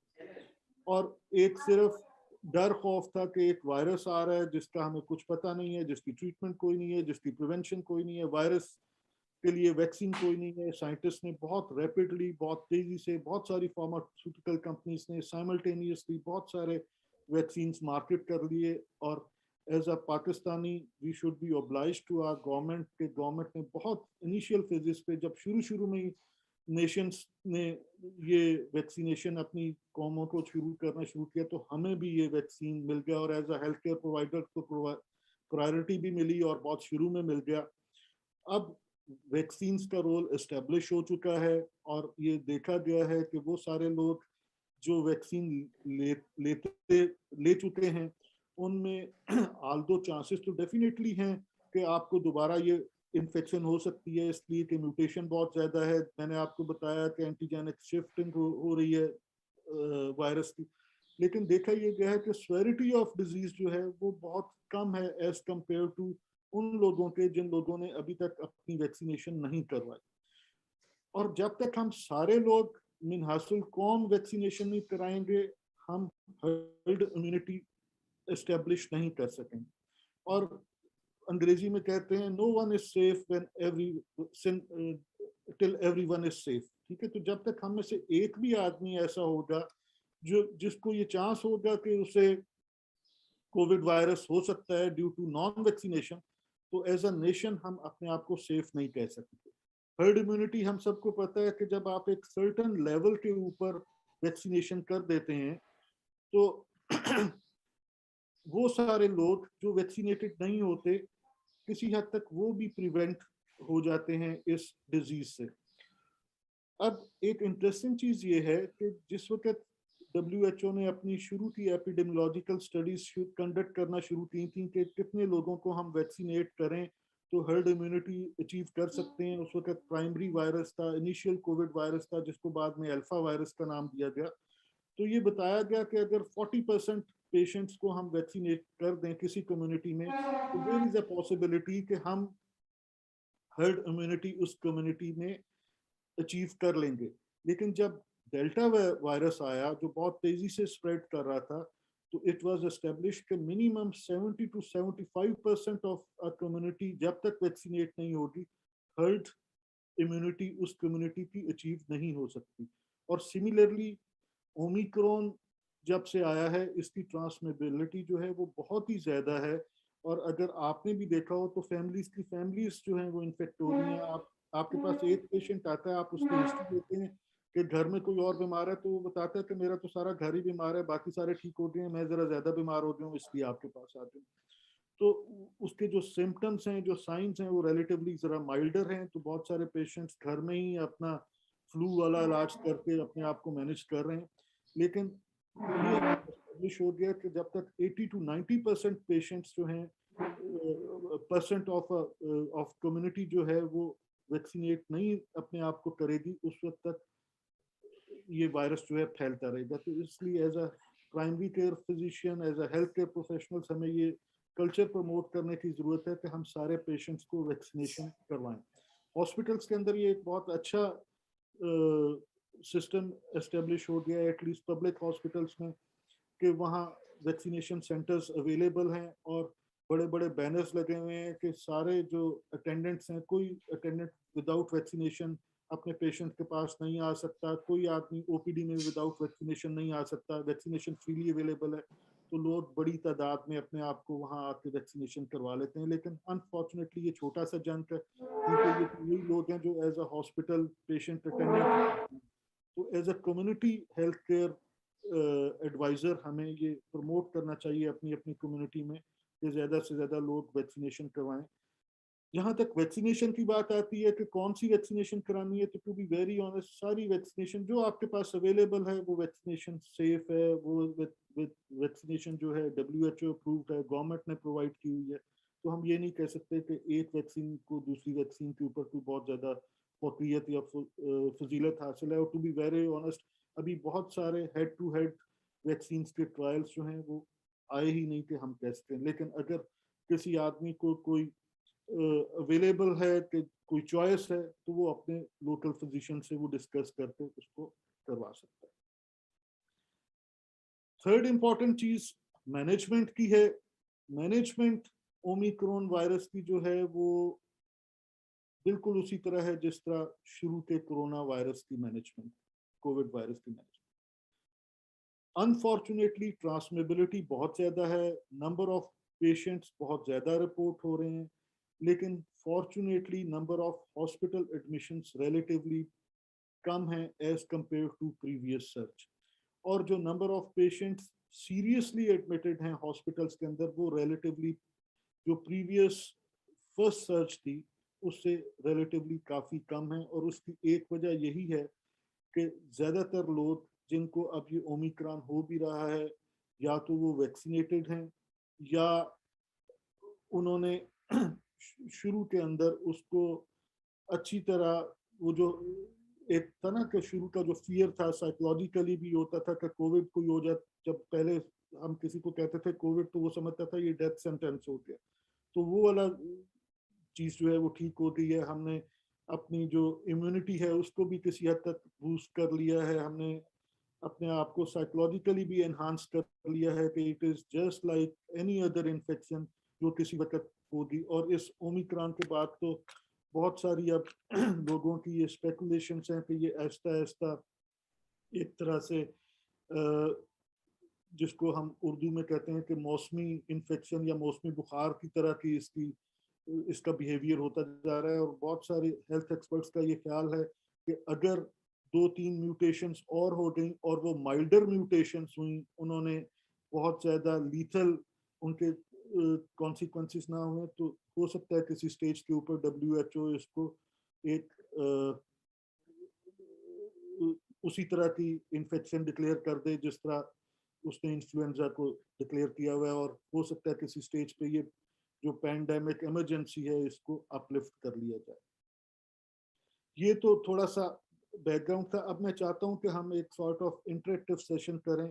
Speaker 4: और एक सिर्फ डर खौफ था कि एक वायरस आ रहा है जिसका हमें कुछ पता नहीं है, जिसकी ट्रीटमेंट कोई नहीं है, जिसकी प्रिवेंशन कोई नहीं है, वायरस के लिए वैक्सीन कोई नहीं है। साइंटिस्ट ने बहुत रैपिडली, बहुत तेजी से, बहुत सारी फार्मास्यूटिकल कंपनीज ने साइमल्टेनियसली बहुत सारे वैक्सीन मार्केट कर लिए और as a Pakistani we should be oblige to our government के गवर्नमेंट ने बहुत इनिशियल फेजेस पे जब शुरू में ही नेशंस ने ये वैक्सीनेशन अपनी कौमों को शुरू करना शुरू किया तो हमें भी ये वैक्सीन मिल गया और as a health care provider को प्रायोरिटी भी मिली और बहुत शुरू में मिल गया। अब वैक्सीन का रोल एस्टेब्लिश हो चुका है और ये देखा गया है कि वो सारे लोग जो वैक्सीन ले चुके हैं उनमें आल्दो चांसेस तो डेफिनेटली हैं कि आपको दोबारा ये इन्फेक्शन हो सकती है, इसलिए कि म्यूटेशन बहुत ज़्यादा है। मैंने आपको बताया कि एंटीजेनिक शिफ्टिंग हो रही है वायरस की, लेकिन देखा ये गया है कि सेवेरिटी ऑफ डिजीज जो है वो बहुत कम है एज कंपेयर टू उन लोगों के जिन लोगों ने अभी तक अपनी वैक्सीनेशन नहीं करवाई। और जब तक हम सारे लोग मिन हासिल कौम वैक्सीनेशन नहीं कराएंगे हम हर्ड इम्यूनिटी एस्टेब्लिश नहीं कर सकेंगे। और अंग्रेजी में कहते हैं no one is safe when till everyone is safe. ठीक है, तो जब तक हम में से एक भी आदमी ऐसा होगा जो जिसको ये चांस होगा कि उसे कोविड वायरस हो सकता है ड्यू टू नॉन वैक्सीनेशन, तो एज अ नेशन हम अपने आप को सेफ नहीं कह सकते। हर्ड इम्यूनिटी हम सबको पता है कि जब आप एक सर्टेन लेवल के ऊपर वैक्सीनेशन कर देते हैं तो वो सारे लोग जो वैक्सीनेटेड नहीं होते किसी हद तक वो भी प्रिवेंट हो जाते हैं इस डिजीज से। अब एक इंटरेस्टिंग चीज ये है कि जिस वक्त WHO ने अपनी शुरू की एपिडेमियोलॉजिकल स्टडीज कंडक्ट करना शुरू की थी कि कितने लोगों को हम वैक्सीनेट करें तो हर्ड इम्यूनिटी अचीव कर सकते हैं। उस वक्त प्राइमरी वायरस था, इनिशियल कोविड वायरस था, जिसको बाद में अल्फा वायरस का नाम दिया गया। तो ये बताया गया कि अगर 40% पेशेंट्स को हम वैक्सीनेट कर दें किसी कम्युनिटी में, तो देयर इज अ पॉसिबिलिटी कि हम हर्ड इम्यूनिटी उस कम्युनिटी में अचीव कर लेंगे। लेकिन जब डेल्टा वायरस आया जो बहुत तेजी से स्प्रेड कर रहा था, तो इट वाज एस्टेब्लिश कि minimum 70 to 75% of a community जब तक वैक्सीनेट नहीं होगी, हर्ड इम्यूनिटी उस कम्युनिटी की अचीव नहीं हो सकती। और सिमिलरली ओमिक्रॉन जब से आया है, इसकी ट्रांसमिसिबिलिटी जो है वो बहुत ही ज़्यादा है। और अगर आपने भी देखा हो तो फैमिलीज जो हैं वो इन्फेक्ट हो रही हैं। आपके पास एक पेशेंट आता है, आप उसकी हिस्ट्री देते हैं कि घर में कोई और बीमार है, तो वो बताता है कि मेरा तो सारा घर ही बीमार है, बाकी सारे ठीक हो गए हैं, मैं ज़रा ज़्यादा बीमार हो गया हूँ, इसलिए आपके पास आ गया हूँ। तो उसके जो सिम्टम्स हैं, जो साइंस हैं, वो रिलेटिवली ज़रा माइल्डर हैं। तो बहुत सारे पेशेंट्स घर में ही अपना फ्लू वाला इलाज करके अपने आप को मैनेज कर रहे हैं। लेकिन ये एस्टेब्लिश हो गया कि जब तक 80 to 90% पेशेंट्स जो हैं परसेंट ऑफ कम्युनिटी जो है वो वैक्सीनेट नहीं अपने आप को करेगी, उस वक्त तक ये वायरस जो है फैलता रहेगा। तो इसलिए as a primary care physician, as a health care professionals, हमें ये कल्चर प्रमोट करने की ज़रूरत है कि हम सारे पेशेंट्स को वैक्सीनेशन करवाएं। हॉस्पिटल्स के अंदर ये एक बहुत अच्छा सिस्टम एस्टेब्लिश हो गया है, एटलीस्ट पब्लिक हॉस्पिटल्स में, कि वहाँ वैक्सीनेशन सेंटर्स अवेलेबल हैं और बड़े बड़े बैनर्स लगे हुए हैं कि सारे जो अटेंडेंट्स हैं, कोई अटेंडेंट विदाउट वैक्सीनेशन अपने पेशेंट के पास नहीं आ सकता, कोई आदमी ओपीडी में विदाउट वैक्सीनेशन नहीं आ सकता, वैक्सीनेशन फ्रीली अवेलेबल है। तो लोग बड़ी तादाद में अपने आप को वहाँ आके वैक्सीनेशन करवा लेते हैं। लेकिन अनफॉर्चुनेटली ये छोटा सा जंक है, क्योंकि ये वही लोग हैं जो as a hospital patient attendant, तो as a community health care adviser हमें ये प्रमोट करना चाहिए अपनी अपनी कम्युनिटी में कि ज़्यादा से ज़्यादा लोग वैक्सीनेशन करवाएं। जहाँ तक वैक्सीनेशन की बात आती है कि कौन सी वैक्सीनेशन करानी है, तो टू बी वेरी ऑनेस्ट, सारी वैक्सीनेशन जो आपके पास अवेलेबल है वो वैक्सीनेशन सेफ है। वो वैक्सीनेशन जो है WHO अप्रूव्ड है, गवर्नमेंट ने प्रोवाइड की हुई है। तो हम ये नहीं कह सकते कि एक वैक्सीन को दूसरी वैक्सीन के ऊपर कोई बहुत ज़्यादा फौकियत या फजीलत हासिल है। और टू बी वेरी ऑनेस्ट, अभी बहुत सारे हेड टू हेड वैक्सीन के ट्रायल्स जो हैं वो आए ही नहीं कि हम कह सकें। लेकिन अगर किसी आदमी को कोई अवेलेबल है कि कोई चॉइस है, तो वो अपने लोकल फिजिशियन से वो डिस्कस करके उसको करवा सकता है। थर्ड इंपॉर्टेंट चीज मैनेजमेंट की है। मैनेजमेंट ओमिक्रॉन वायरस की जो है वो बिल्कुल उसी तरह है जिस तरह शुरू के कोरोना वायरस की मैनेजमेंट, कोविड वायरस की मैनेजमेंट। अनफॉर्चुनेटली ट्रांसमिसिबिलिटी बहुत ज़्यादा है, नंबर ऑफ पेशेंट्स बहुत ज़्यादा रिपोर्ट हो रहे हैं, लेकिन fortunately number of hospital admissions relatively कम है as compared to previous search. और जो number of patients seriously admitted हैं हॉस्पिटल्स के अंदर, वो रिलेटिवली जो प्रीवियस फर्स्ट सर्च थी उससे रिलेटिवली काफ़ी कम है। और उसकी एक वजह यही है कि ज़्यादातर लोग जिनको अब ये ओमिक्रॉन हो भी रहा है, या तो वो वैक्सीनेटेड हैं या उन्होंने शुरू के अंदर उसको अच्छी तरह, वो जो एक था ना कि शुरू का जो फियर था साइकोलॉजिकली भी होता था कि कोविड कोई हो जाए, जब पहले हम किसी को कहते थे कोविड तो वो समझता था ये डेथ सेंटेंस हो गया। तो वो वाला चीज़ जो है वो ठीक हो गई है। हमने अपनी जो इम्यूनिटी है उसको भी किसी हद तक बूस्ट कर लिया है, हमने अपने आप को साइकोलॉजिकली भी एनहांस कर लिया है कि it is just like any other infection जो किसी वक्त होगी। और इस ओमिक्रॉन के बाद तो बहुत सारी अब लोगों की ये स्पेकुलेशंस हैं कि ये ऐसा ऐसा एक तरह से जिसको हम उर्दू में कहते हैं कि मौसमी इन्फेक्शन या मौसमी बुखार की तरह की इसका बिहेवियर होता जा रहा है। और बहुत सारे हेल्थ एक्सपर्ट्स का ये ख्याल है कि अगर 2-3 म्यूटेशंस और हो गई और वो माइल्डर म्यूटेशंस हुई, उन्होंने बहुत ज़्यादा लीथल उनके कॉन्सिक्वेंसेस ना हुए, तो हो सकता है किसी स्टेज के ऊपर WHO इसको एक उसी तरह की इन्फेक्शन डिक्लेयर कर दे जिस तरह उसने इन्फ्लुएंजा को डिक्लेयर किया हुआ है, और हो सकता है किसी स्टेज पे ये जो पैंडेमिक इमरजेंसी है इसको अपलिफ्ट कर लिया जाए। ये तो थोड़ा सा बैकग्राउंड था। अब मैं चाहता हूं कि हम एक सॉर्ट ऑफ इंटरेक्टिव सेशन करें।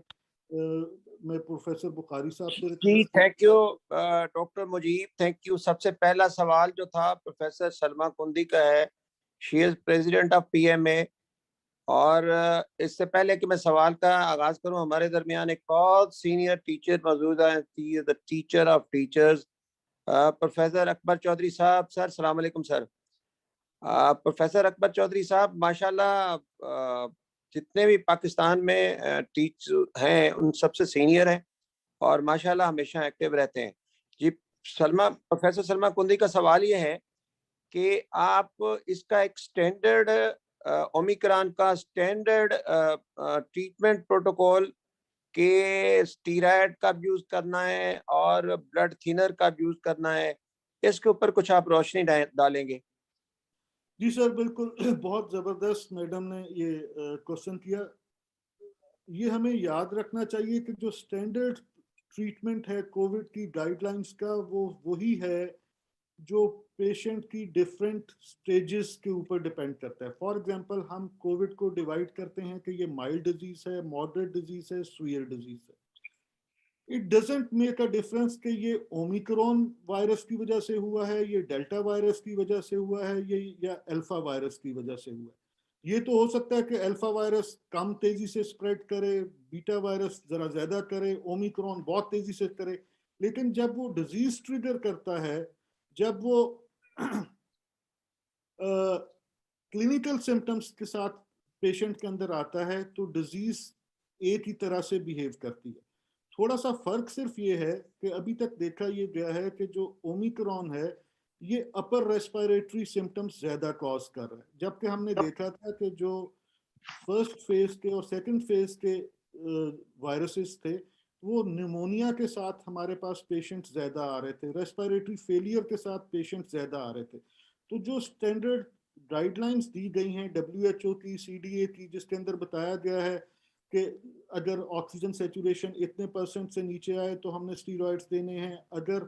Speaker 4: मैं प्रोफेसर बुखारी साहब से
Speaker 1: जी, thank you doctor Mujib, thank you. सबसे पहला सवाल जो था प्रोफेसर सलमा कुंदी का है। She is president of PMA. और इससे पहले कि मैं सवाल का आगाज करूं, हमारे दरमियान एक बहुत सीनियर टीचर मौजूद है, the teacher of teachers, professor Akbar Chaudhry साहब। सर अस्सलाम वालेकुम सर। प्रोफेसर अकबर चौधरी साहब माशाल्लाह जितने भी पाकिस्तान में टीचर हैं उन सबसे सीनियर हैं और माशाल्लाह हमेशा एक्टिव रहते हैं। जी, प्रोफेसर सलमा कुंदी का सवाल ये है कि आप इसका एक स्टैंडर्ड ओमिक्रॉन का स्टैंडर्ड ट्रीटमेंट प्रोटोकॉल के स्टीरॉयड का यूज करना है और ब्लड थिनर का यूज करना है, इसके ऊपर कुछ आप रोशनी डालेंगे?
Speaker 4: जी सर, बिल्कुल। बहुत जबरदस्त मैडम ने ये क्वेश्चन किया। ये हमें याद रखना चाहिए कि जो स्टैंडर्ड ट्रीटमेंट है कोविड की गाइडलाइंस का, वो वही है जो पेशेंट की डिफरेंट स्टेजेस के ऊपर डिपेंड करता है। फॉर एग्जांपल, हम कोविड को डिवाइड करते हैं कि ये माइल्ड डिजीज है, मॉडरेट डिजीज है, सीवियर डिजीज है। It doesn't make a difference कि ये ओमिक्रॉन वायरस की वजह से हुआ है, ये डेल्टा वायरस की वजह से हुआ है, ये या अल्फा वायरस की वजह से हुआ है। ये तो हो सकता है कि अल्फा वायरस कम तेजी से स्प्रेड करे, बीटा वायरस जरा ज्यादा करे, ओमिक्रॉन बहुत तेजी से करे। लेकिन जब वो डिजीज ट्रिगर करता है, जब वो क्लिनिकल सिम्टम्स के साथ पेशेंट के अंदर आता है, तो डिजीज एक ही तरह से बिहेव करती है। थोड़ा सा फर्क सिर्फ ये है कि अभी तक देखा ये गया है कि जो ओमिक्रॉन है ये अपर रेस्पिरेटरी सिम्टम्स ज्यादा कॉज कर रहा है, जबकि हमने देखा था कि जो फर्स्ट फेज के और सेकंड फेज के वायरसेस थे वो निमोनिया के साथ हमारे पास पेशेंट ज्यादा आ रहे थे, रेस्पिरेटरी फेलियर के साथ पेशेंट ज्यादा आ रहे थे। तो जो स्टैंडर्ड गाइडलाइंस दी गई हैं WHO की, CDA की, जिसके अंदर बताया गया है कि अगर ऑक्सीजन सेचुरेशन इतने % से नीचे आए तो हमने स्टीरॉइड्स देने हैं, अगर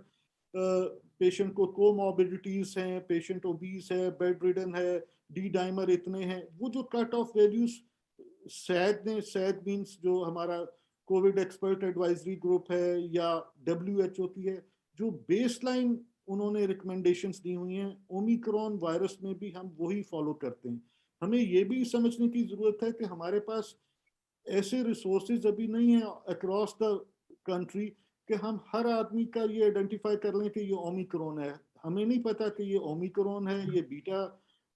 Speaker 4: पेशेंट को कोमॉर्बिडिटीज हैं, पेशेंट ओबीस है, बेड रिडन है, डी डाइमर इतने हैं, वो जो cut off values said means जो हमारा कोविड एक्सपर्ट एडवाइजरी ग्रुप है या WHO की है, जो बेसलाइन उन्होंने रिकमेंडेशंस दी हुई हैं, ओमिक्रॉन वायरस में भी हम वही फॉलो करते हैं। हमें ये भी समझने की जरूरत है कि हमारे पास ऐसे रिसोर्सेज अभी नहीं है अक्रॉस द कंट्री कि हम हर आदमी का ये आइडेंटिफाई कर लें कि ये ओमिक्रॉन है। हमें नहीं पता कि ये ओमिक्रॉन है, ये बीटा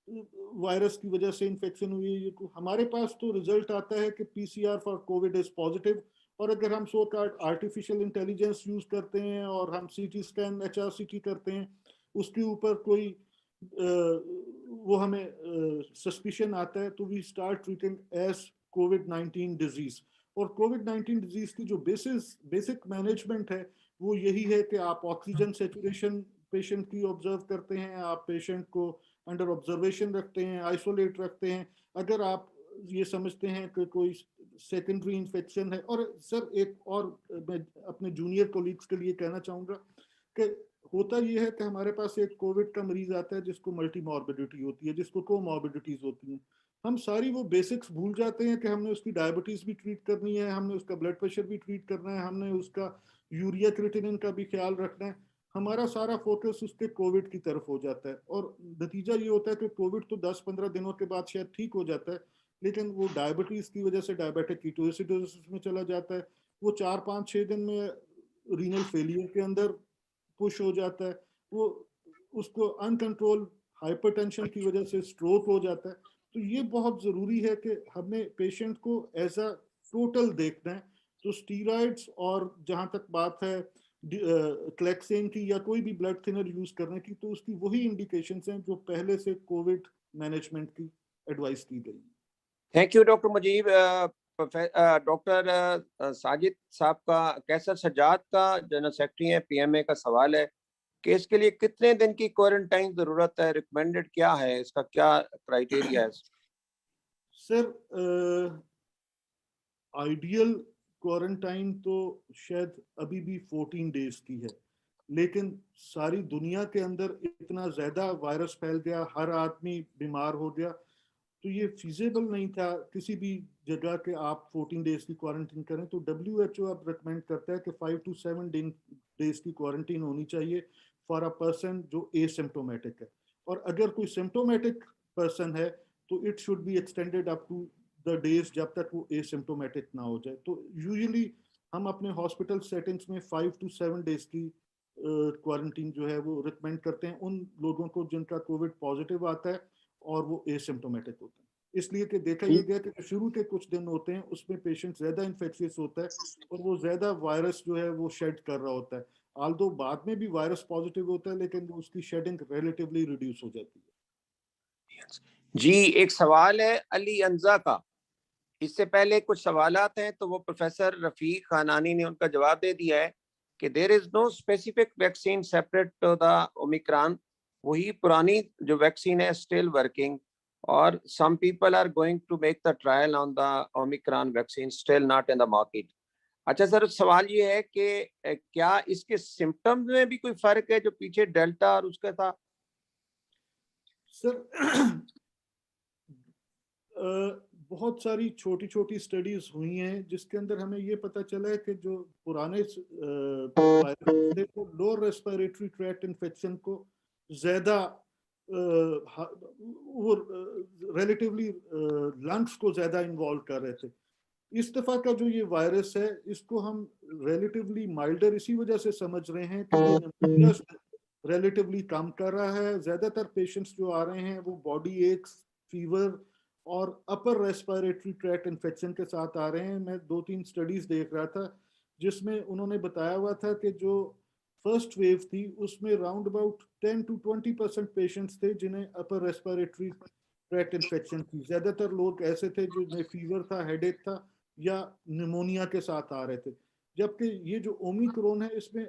Speaker 4: वायरस की वजह से इन्फेक्शन हुई है। हमारे पास तो रिजल्ट आता है कि PCR for Covid is positive, और अगर हम सो कार्ड आर्टिफिशियल इंटेलिजेंस यूज करते हैं और हम CT स्कैन HRCT करते हैं, उसके ऊपर कोई वो हमें सस्पिशन आता है, तो वी स्टार्ट ट्रीटिंग एज कोविड-19 डिजीज। और कोविड-19 डिजीज की जो बेसिक मैनेजमेंट है वो यही है कि आप ऑक्सीजन सेचुरेशन पेशेंट की ऑब्जर्व करते हैं, आप पेशेंट को अंडर ऑब्जर्वेशन रखते हैं, आइसोलेट रखते हैं। अगर आप ये समझते हैं कि कोई सेकेंडरी इन्फेक्शन है, और सर एक और मैं अपने जूनियर कोलीग्स के लिए कहना चाहूँगा कि होता ये है कि हमारे पास एक कोविड का मरीज आता है जिसको मल्टी मॉर्बिडिटी होती है, जिसको कोमॉर्बिडिटीज होती हैं। हम सारी वो बेसिक्स भूल जाते हैं कि हमने उसकी डायबिटीज भी ट्रीट करनी है, हमने उसका ब्लड प्रेशर भी ट्रीट करना है, हमने उसका यूरिया क्रिएटिनिन का भी ख्याल रखना है। हमारा सारा फोकस उसके कोविड की तरफ हो जाता है, और नतीजा ये होता है कि कोविड तो 10-15 दिनों के बाद शायद ठीक हो जाता है, लेकिन वो डायबिटीज की वजह से डायबिटिक कीटोएसिडोसिस में चला जाता है। वो 4-5-6 दिन में रीनल फेलियर के अंदर पुश हो जाता है, वो उसको अनकंट्रोल हाइपरटेंशन की वजह से स्ट्रोक हो जाता है। तो ये बहुत ज़रूरी है कि हमें पेशेंट को एज अ टोटल देखना है। तो स्टीरॉइड्स, और जहाँ तक बात है क्लेक्सेन की या कोई भी ब्लड थिनर यूज करने की, तो उसकी वही इंडिकेशंस हैं जो पहले से कोविड मैनेजमेंट की एडवाइस की गई।
Speaker 1: Thank you doctor Mujeeb. Doctor Sajid साहब का, कैसर सज्जाद का जनरल सेक्रेटरी है पीएमए का सवाल है कि इसके लिए कितने दिन की क्वारंटाइन जरूरत है, रिकमेंडेड क्या है, इसका क्या क्राइटेरिया है?
Speaker 4: सर आइडियल क्वारंटाइन तो शायद अभी भी 14 डेज की है, लेकिन सारी दुनिया के अंदर इतना ज्यादा वायरस फैल गया, हर आदमी बीमार हो गया, तो ये फिजिबल नहीं था किसी भी जगह के आप 14 डेज की क्वारंटीन करें। तो WHO अब रिकमेंड करता है कि 5 to 7 डेज की क्वारंटीन होनी चाहिए फॉर अ पर्सन जो एसिम्प्टोमेटिक है, और अगर कोई सिम्प्टोमेटिक पर्सन है तो it should be extended up to the days जब तक वो एसिम्प्टोमेटिक ना हो जाए। तो यूजुअली हम अपने हॉस्पिटल सेटिंग्स में 5 to 7 डेज की क्वारंटीन जो है वो रिकमेंड करते हैं उन लोगों को जिनका कोविड पॉजिटिव आता है और वो एसिम्प्टोमेटिक होते हैं। इसलिए कि देखा यह गया कि शुरू के कुछ दिन होते हैं उसमें पेशेंट ज्यादा इन्फेक्शियस होता है और वो ज्यादा वायरस जो है वो शेड कर रहा होता है, आल्दो बाद में भी वायरस पॉजिटिव होता है लेकिन उसकी शेडिंग रिलेटिवली रिड्यूस हो जाती है।
Speaker 1: जी, एक सवाल है अली अंजा का। इससे पहले कुछ सवालात हैं तो वो प्रोफेसर रफीक खानानी ने उनका जवाब दे दिया है कि there is no specific vaccine separate to the omicron. वही पुरानी जो वैक्सीन है स्टिल वर्किंग, और some people are going to make the trial on the omicron vaccine, still not in the market. अच्छा सर, सवाल ये है कि क्या इसके सिम्टम्स में भी कोई फर्क है जो पीछे डेल्टा और उसका था?
Speaker 4: सर बहुत सारी छोटी छोटी स्टडीज हुई हैं जिसके अंदर हमें ये पता चला है कि जो पुराने वायरस थे वो लोअर रेस्पिरेटरी ट्रैक्ट इन्फेक्शन को ज्यादा वो रिलेटिवली लंग्स को ज्यादा इन्वॉल्व कर रहे थे। इस दफा का जो ये वायरस है इसको हम रिलेटिवली माइल्डर इसी वजह से समझ रहे हैं कि रिलेटिवली कम कर रहा है। ज्यादातर पेशेंट्स जो आ रहे हैं वो बॉडी एक्स, फीवर और अपर रेस्पिरेटरी ट्रैक्ट इन्फेक्शन के साथ आ रहे हैं। मैं 2-3 स्टडीज देख रहा था जिसमें उन्होंने बताया हुआ था कि जो फर्स्ट वेव थी उसमें राउंड अबाउट 10 to 20% पेशेंट्स थे जिन्हें अपर रेस्पिरेटरी ट्रैक्ट इन्फेक्शन थी। ज्यादातर लोग ऐसे थे जिन्हें फीवर था, हेडेक था या निमोनिया के साथ आ रहे थे। जबकि ये जो ओमिक्रॉन है इसमें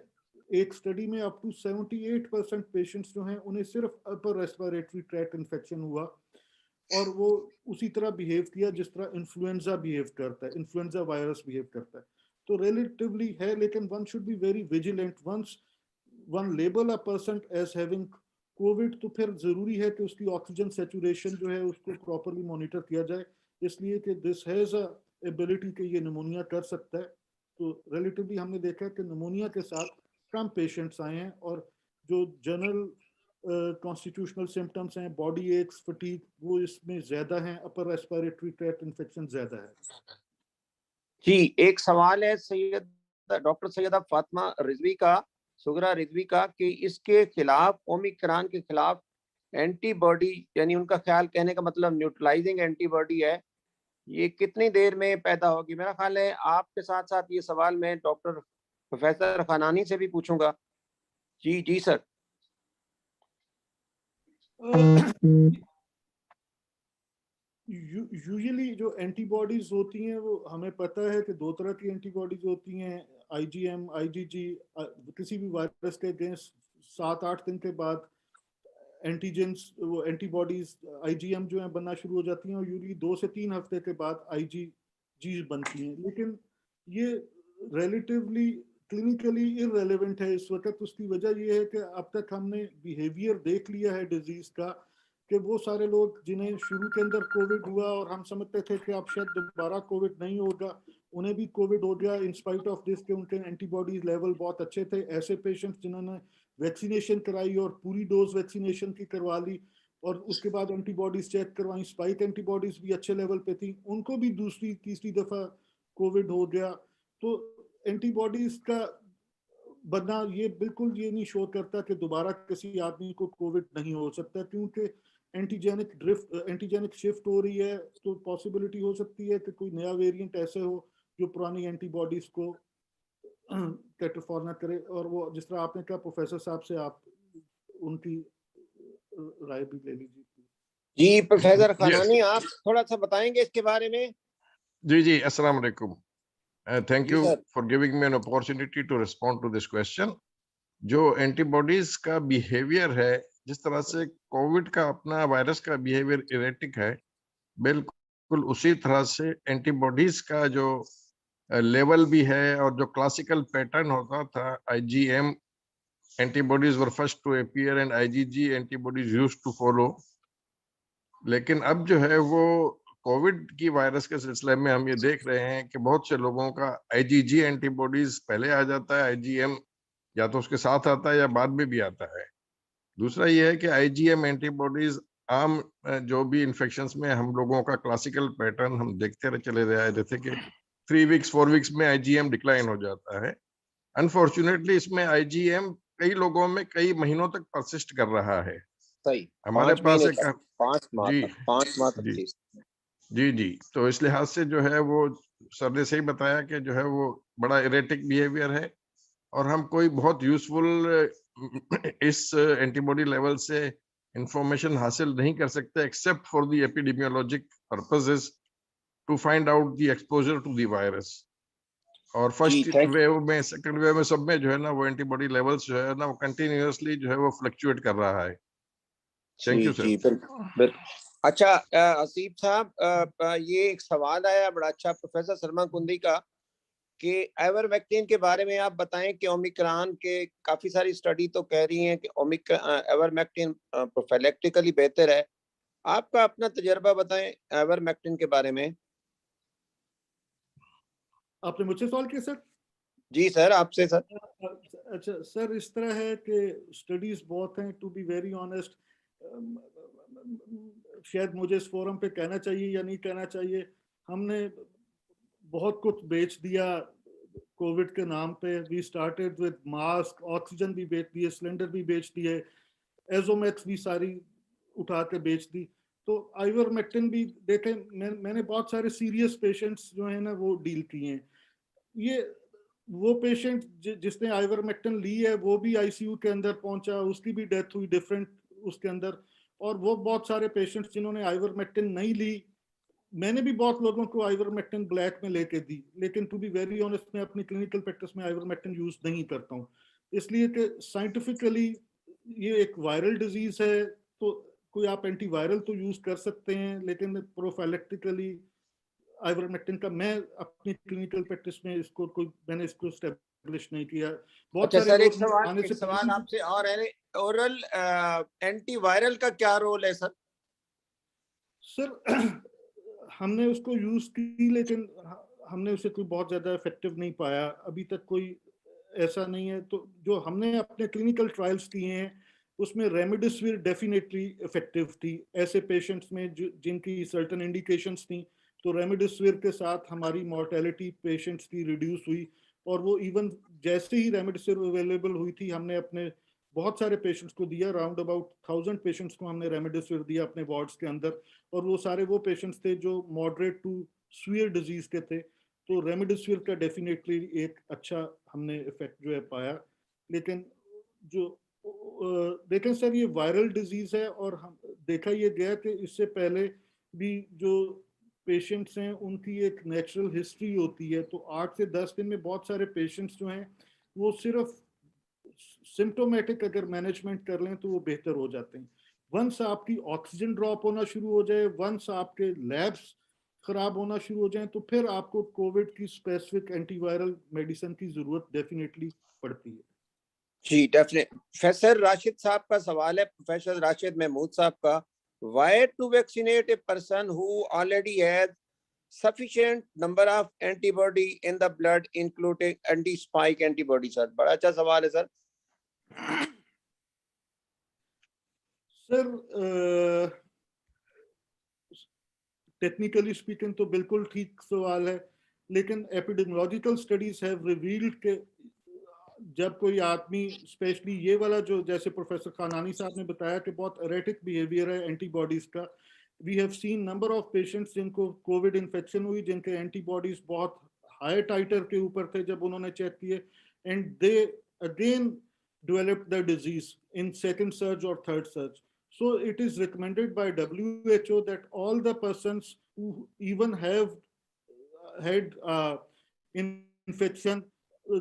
Speaker 4: एक स्टडी में अप टू 78% पेशेंट्स जो हैं उन्हें सिर्फ अपर रेस्पिरेटरी ट्रैक्ट इन्फेक्शन हुआ और वो उसी तरह बिहेव किया जिस तरह इन्फ्लुएंजा बिहेव करता है, इन्फ्लुएंजा वायरस बिहेव करता है। तो रिलेटिवली है, लेकिन one should be very vigilant once one label a person as having covid, तो फिर जरूरी है कि उसकी ऑक्सीजन सैचुरेशन जो है उसको प्रॉपरली मॉनिटर किया जाए, इसलिए कि दिस हैज अ एबिलिटी कि ये निमोनिया कर सकता है। तो रिलेटिवली हमने देखा कि निमोनिया के साथ कम पेशेंट्स आए हैं और जो जनरल कॉन्स्टिट्यूशनल सिम्टम्स हैं, बॉडी एक्स, फटीग, वो इसमें ज्यादा हैं, अपर रेस्पिरेटरी ट्रैक्ट इन्फेक्शन ज्यादा है।
Speaker 1: जी, एक सवाल है सैयद डॉक्टर सैयदा फातिमा रिजवी का, सुगरा रिजवी का, कि इसके खिलाफ, ओमिक्रॉन के खिलाफ एंटीबॉडी, यानी उनका ख्याल, कहने का मतलब न्यूट्रलाइजिंग एंटीबॉडी है, ये कितनी देर में पैदा होगी? मेरा ख्याल है आपके साथ साथ ये सवाल मैं डॉक्टर प्रोफेसर खानानी से भी पूछूंगा। जी जी सर।
Speaker 4: यूजुअली जो एंटीबॉडीज होती हैं वो हमें पता है कि 2 तरह की एंटीबॉडीज होती हैं, IgM, IgG। किसी भी वायरस के अगेंस्ट 7-8 दिन के बाद एंटीजेंस, वो एंटीबॉडीज IgM जो है बनना शुरू हो जाती हैं और यूजुअली 2 से 3 हफ्ते के बाद IgG बनती हैं। लेकिन ये रिलेटिवली क्लिनिकली इररेलेवेंट है इस वक्त। उसकी वजह ये है कि अब तक हमने बिहेवियर देख लिया है डिजीज का कि वो सारे लोग जिन्हें शुरू के अंदर कोविड हुआ और हम समझते थे कि अब शायद दोबारा कोविड नहीं होगा, उन्हें भी कोविड हो गया इन स्पाइट ऑफ दिस कि उनके एंटीबॉडीज लेवल बहुत अच्छे थे। ऐसे पेशेंट्स जिन्होंने वैक्सीनेशन कराई और पूरी डोज वैक्सीनेशन की करवा ली और उसके बाद एंटीबॉडीज चेक करवाई, स्पाइक एंटीबॉडीज भी अच्छे लेवल पे थी, उनको भी दूसरी तीसरी दफा कोविड हो गया। तो एंटीबॉडीज का बनना ये बिल्कुल ये नहीं शो करता कि दोबारा किसी आदमी को कोविड नहीं हो सकता, क्योंकि एंटीजेनिक शिफ्ट हो रही है। तो पॉसिबिलिटी हो सकती है कि कोई नया वेरिएंट ऐसे हो जो पुरानी एंटीबॉडीज को कैटर ना करे। और वो जिस तरह आपने कहा प्रोफेसर साहब से, आप उनकी राय भी ले लीजिए।
Speaker 1: जी प्रोफेसर खानानी, आप थोड़ा सा बताएंगे इसके बारे में?
Speaker 6: जी, अस्सलाम वालेकुम। Thank
Speaker 1: जी
Speaker 6: you
Speaker 1: sir.
Speaker 6: for giving me an opportunity to respond to this question. जो एंटीबॉडीज का बिहेवियर है, जिस तरह से कोविड का अपना वायरस का बिहेवियर इरेटिक है, बिल्कुल बिल्कुल उसी तरह से एंटीबॉडीज का जो लेवल भी है और जो क्लासिकल पैटर्न होता था, IgM antibodies were first to appear and IgG antibodies used to follow. लेकिन अब जो है वो कोविड की वायरस के सिलसिले में हम ये देख रहे हैं कि बहुत से लोगों का IgG एंटीबॉडीज पहले आ जाता है, IgM या तो उसके साथ आता है या बाद में भी आता है। दूसरा ये है कि IgM एंटीबॉडीज आम जो भी इन्फेक्शंस में हम लोगों का क्लासिकल पैटर्न हम देखते चले रहे थे कि 3 वीक्स 4 वीक्स में IgM डिक्लाइन हो जाता है। अनफॉर्चुनेटली इसमें IgM कई लोगों में कई महीनों तक परसिस्ट कर रहा है।
Speaker 1: सही,
Speaker 6: हमारे
Speaker 1: 5
Speaker 6: पास
Speaker 1: महीने
Speaker 6: एक
Speaker 1: तक, 5 माह
Speaker 6: जी
Speaker 1: तक, 5 माह तक।
Speaker 6: जी जी जी तो इस लिहाज से जो है वो सर ने सही बताया कि जो है वो बड़ा इरेटिक बिहेवियर है और हम कोई बहुत यूजफुल इस एंटीबॉडी लेवल से इंफॉर्मेशन हासिल नहीं कर सकते except for the epidemiologic purposes to find out the exposure to the virus. और फर्स्ट वेव में, सेकंड वेव में, सब में जो है ना वो एंटीबॉडी लेवल्स जो है ना वो कंटिन्यूअसली जो है वो फ्लक्चुएट कर रहा है। Thank you sir.
Speaker 1: जी बिल्कुल। अच्छा हसीब साहब, ये एक सवाल आया बड़ा अच्छा प्रोफेसर सलमान कुंदी का कि आइवरमेक्टिन के बारे में आप बताएं कि ओमिक्रॉन के काफी सारी स्टडी तो कह रही हैं कि आइवरमेक्टिन प्रोफिलैक्टिकली बेहतर है। आपका अपना तजर्बा बताएं आइवरमेक्टिन के बारे में।
Speaker 4: आपने मुझसे सवाल किया सर?
Speaker 1: जी सर, आपसे सर।
Speaker 4: अच्छा सर, इस तरह है कि स्टडीज बहुत हैं, टू बी वेरी ऑनेस्ट। शायद मुझे इस फोरम पे कहना चाहिए या नहीं कहना चाहिए, हमने बहुत कुछ बेच दिया कोविड के नाम पे। We started with mask, oxygen भी बेच दिए, सिलेंडर भी बेच दिए, एजोमेक्स भी सारी उठा के बेच दी। तो आइवरमेक्टिन भी देखें, मैंने बहुत सारे सीरियस पेशेंट्स जो है ना वो डील किए हैं। ये वो पेशेंट जिसने आइवरमेक्टिन ली है वो भी आईसीयू के अंदर पहुंचा, उसकी भी डेथ हुई डिफरेंट उसके अंदर। और वो बहुत सारे पेशेंट्स जिन्होंने आइवरमेक्टिन नहीं ली, मैंने भी बहुत लोगों को आइवरमेक्टिन ब्लैक में लेके दी, लेकिन टू बी वेरी ऑनेस्ट मैं अपनी क्लिनिकल प्रैक्टिस में आइवरमेक्टिन यूज नहीं करता हूँ, इसलिए कि साइंटिफिकली ये एक वायरल डिजीज है, तो कोई आप एंटीवायरल तो यूज कर सकते हैं, लेकिन प्रोफाइलेक्टिकली आइवरमेक्टिन का मैं अपनी क्लिनिकल प्रैक्टिस में मैंने इसको एस्टेब्लिश नहीं किया। बहुत
Speaker 1: अच्छा
Speaker 4: सारे
Speaker 1: सर,
Speaker 4: लोग आने
Speaker 1: एक
Speaker 4: से
Speaker 1: सवाल आपसे और है, ओरल एंटीवायरल का क्या रोल है सर?
Speaker 4: सर हमने उसको यूज की, लेकिन हमने उसे कोई बहुत ज्यादा इफेक्टिव नहीं पाया अभी तक, कोई ऐसा नहीं है। तो जो हमने अपने क्लिनिकल ट्रायल्स किए हैं उसमें रेमडेसिविर डेफिनेटली इफेक्टिव थी ऐसे पेशेंट्स में जिनकी सर्टेन इंडिकेशंस थी। तो रेमडेसिविर के साथ हमारी मॉर्टेलिटी पेशेंट्स की रिड्यूस हुई, और वो इवन जैसे ही रेमडेसिविर अवेलेबल हुई थी हमने अपने बहुत सारे पेशेंट्स को दिया, राउंड अबाउट 1000 पेशेंट्स को हमने रेमडेसिविर दिया अपने वार्ड्स के अंदर, और वो सारे वो पेशेंट्स थे जो मॉडरेट टू सीवियर डिजीज के थे। तो रेमडेसिविर का डेफिनेटली एक अच्छा हमने इफेक्ट जो है पाया। लेकिन जो लेकिन सर ये वायरल डिजीज है, और हम देखा ये गया कि इससे पहले भी जो पेशेंट्स हैं उनकी एक नेचुरल हिस्ट्री होती है, तो 8 से 10 दिन में बहुत सारे पेशेंट्स जो हैं वो सिर्फ सिम्टोमेटिक अगर मैनेजमेंट कर लें तो वो बेहतर हो जाते हैं। वंस आपकी ऑक्सीजन ड्रॉप होना शुरू हो जाए, वंस आपके लैब्स खराब होना शुरू हो जाए, तो फिर आपको कोविड की स्पेसिफिक एंटीवायरल मेडिसिन की जरूरत डेफिनेटली पड़ती है।
Speaker 1: जी डेफिनेट। प्रोफेसर राशिद साहब का सवाल है, प्रोफेसर राशिद महमूद साहब का, why to vaccinate a person who already has sufficient number of antibody in the blood including anti-spike antibody? Sir बड़ा अच्छा सवाल है सर।
Speaker 4: सर टेक्निकली स्पीकिंग तो बिल्कुल ठीक सवाल है, लेकिन एपिडेमियोलॉजिकल स्टडीज हैव रिवील्ड के जब कोई आदमी, स्पेशली ये वाला जो जैसे प्रोफेसर खानानी साहब ने बताया कि बहुत एरेटिक बिहेवियर है एंटीबॉडीज का, we have seen number of patients जिनको कोविड इन्फेक्शन हुई जिनके एंटीबॉडीज बहुत हाई टाइटर के ऊपर थे जब उन्होंने चेक किए, and they again developed the disease in second surge और third surge. So it is recommended by WHO that all the persons who even have had infection,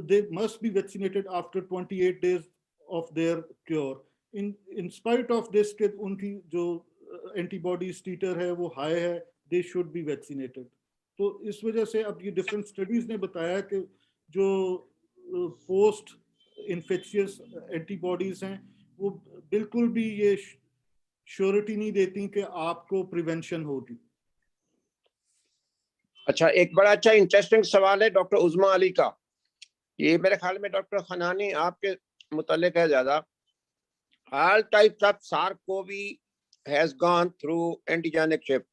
Speaker 4: they must be vaccinated after 28 days of their cure. In spite of this, कि उनकी जो antibodies titer है वो high है, they should be vaccinated. तो इस वजह से अब ये डिफरेंट स्टडीज ने बताया कि जो पोस्ट इन्फेक्शियस एंटीबॉडीज हैं वो बिल्कुल भी ये श्योरिटी नहीं देती कि आपको प्रिवेंशन होगी।
Speaker 1: अच्छा, एक बड़ा अच्छा इंटरेस्टिंग सवाल है डॉक्टर उज़मा अली का। ये मेरे ख्याल में डॉक्टर खनानी आपके मुतालिक है ज्यादा। All types of SARS-CoV has gone through antigenic shift.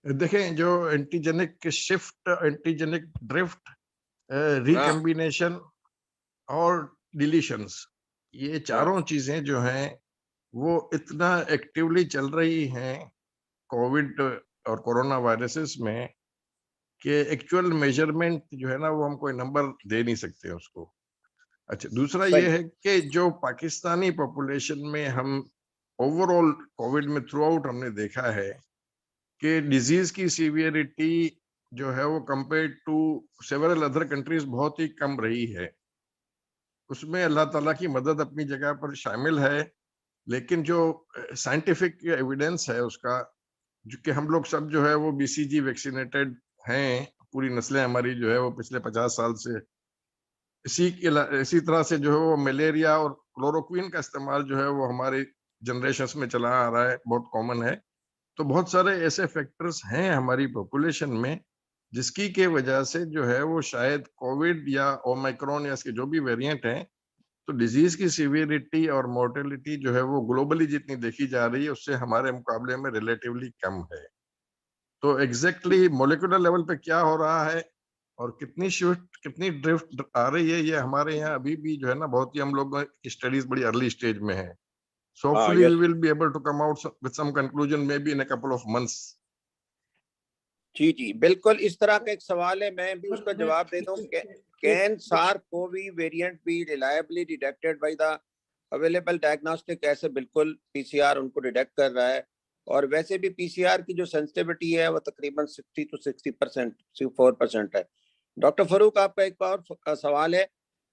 Speaker 6: देखें जो antigenic shift, antigenic drift, recombination और डिलीशंस, ये चारों चीजें जो हैं वो इतना एक्टिवली चल रही हैं कोविड और कोरोना वायरसेस में कि एक्चुअल मेजरमेंट जो है ना वो हम कोई नंबर दे नहीं सकते उसको। अच्छा, दूसरा ये है कि जो पाकिस्तानी पॉपुलेशन में हम ओवरऑल कोविड में थ्रू आउट हमने देखा है कि डिजीज की सीवियरिटी जो है वो compare to several other countries बहुत ही कम रही है। उसमें अल्लाह ताला की मदद अपनी जगह पर शामिल है, लेकिन जो साइंटिफिक एविडेंस है उसका, जो कि हम लोग सब जो है वो बीसीजी वैक्सीनेटेड हैं, पूरी नस्लें हमारी जो है वो पिछले 50 साल से इसी तरह से जो है वो मलेरिया और क्लोरोक्विन का इस्तेमाल जो है वो हमारे जनरेशंस में चला आ रहा है, बहुत कॉमन है। तो बहुत सारे ऐसे फैक्टर्स हैं हमारी पॉपुलेशन में जिसकी के वजह से जो है वो शायद कोविड या ओमाइक्रॉन या इसके जो भी वेरिएंट हैं, तो डिजीज की सीवियरिटी और मोर्टेलिटी जो है वो ग्लोबली जितनी देखी जा रही है उससे हमारे मुकाबले में रिलेटिवली कम है। तो एग्जैक्टली मॉलिक्यूलर लेवल पे क्या हो रहा है और कितनी शिफ्ट, कितनी ड्रिफ्ट आ रही है, ये हमारे यहाँ अभी भी जो है ना बहुत ही हम लोग की स्टडीज बड़ी अर्ली स्टेज में है। So hopefully we will be able to come out with some conclusion maybe in a couple of months.
Speaker 1: जी जी बिल्कुल, इस तरह का एक सवाल है, मैं भी उसका जवाब दे दूं। Can SARS-CoV variant be reliably detected by the available diagnostic? ऐसे बिल्कुल PCR उनको डिटेक्ट कर रहा है, और वैसे भी PCR की जो सेंसिटिविटी है वो तकरीबन 60 to 60%, 64% है। डॉक्टर फरूक, आपका एक और सवाल है।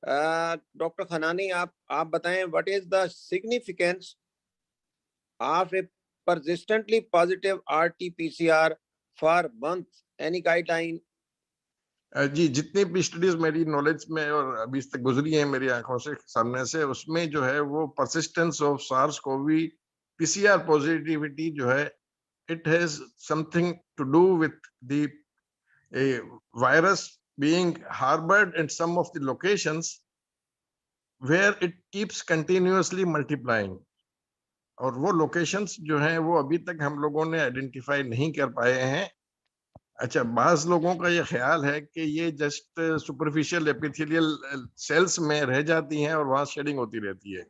Speaker 1: डॉक्टर खनानी, आप बताएं, what is the significance of A persistently positive RT-PCR for month? Any guideline?
Speaker 6: जी, जितनी भी स्टडीज मेरी नॉलेज में और अभी तक गुजरी हैं मेरी आंखों से सामने से, उसमें जो है वो persistence of SARS-CoV PCR positivity जो है, it has something to do with the virus being harbored in some of the locations where it keeps continuously multiplying, और वो लोकेशंस जो हैं वो अभी तक हम लोगों ने आइडेंटिफाई नहीं कर पाए हैं। अच्छा, बाज लोगों का ये ख्याल है कि ये जस्ट सुपरफिशियल एपिथेलियल सेल्स में रह जाती हैं और वहां शेडिंग होती रहती है,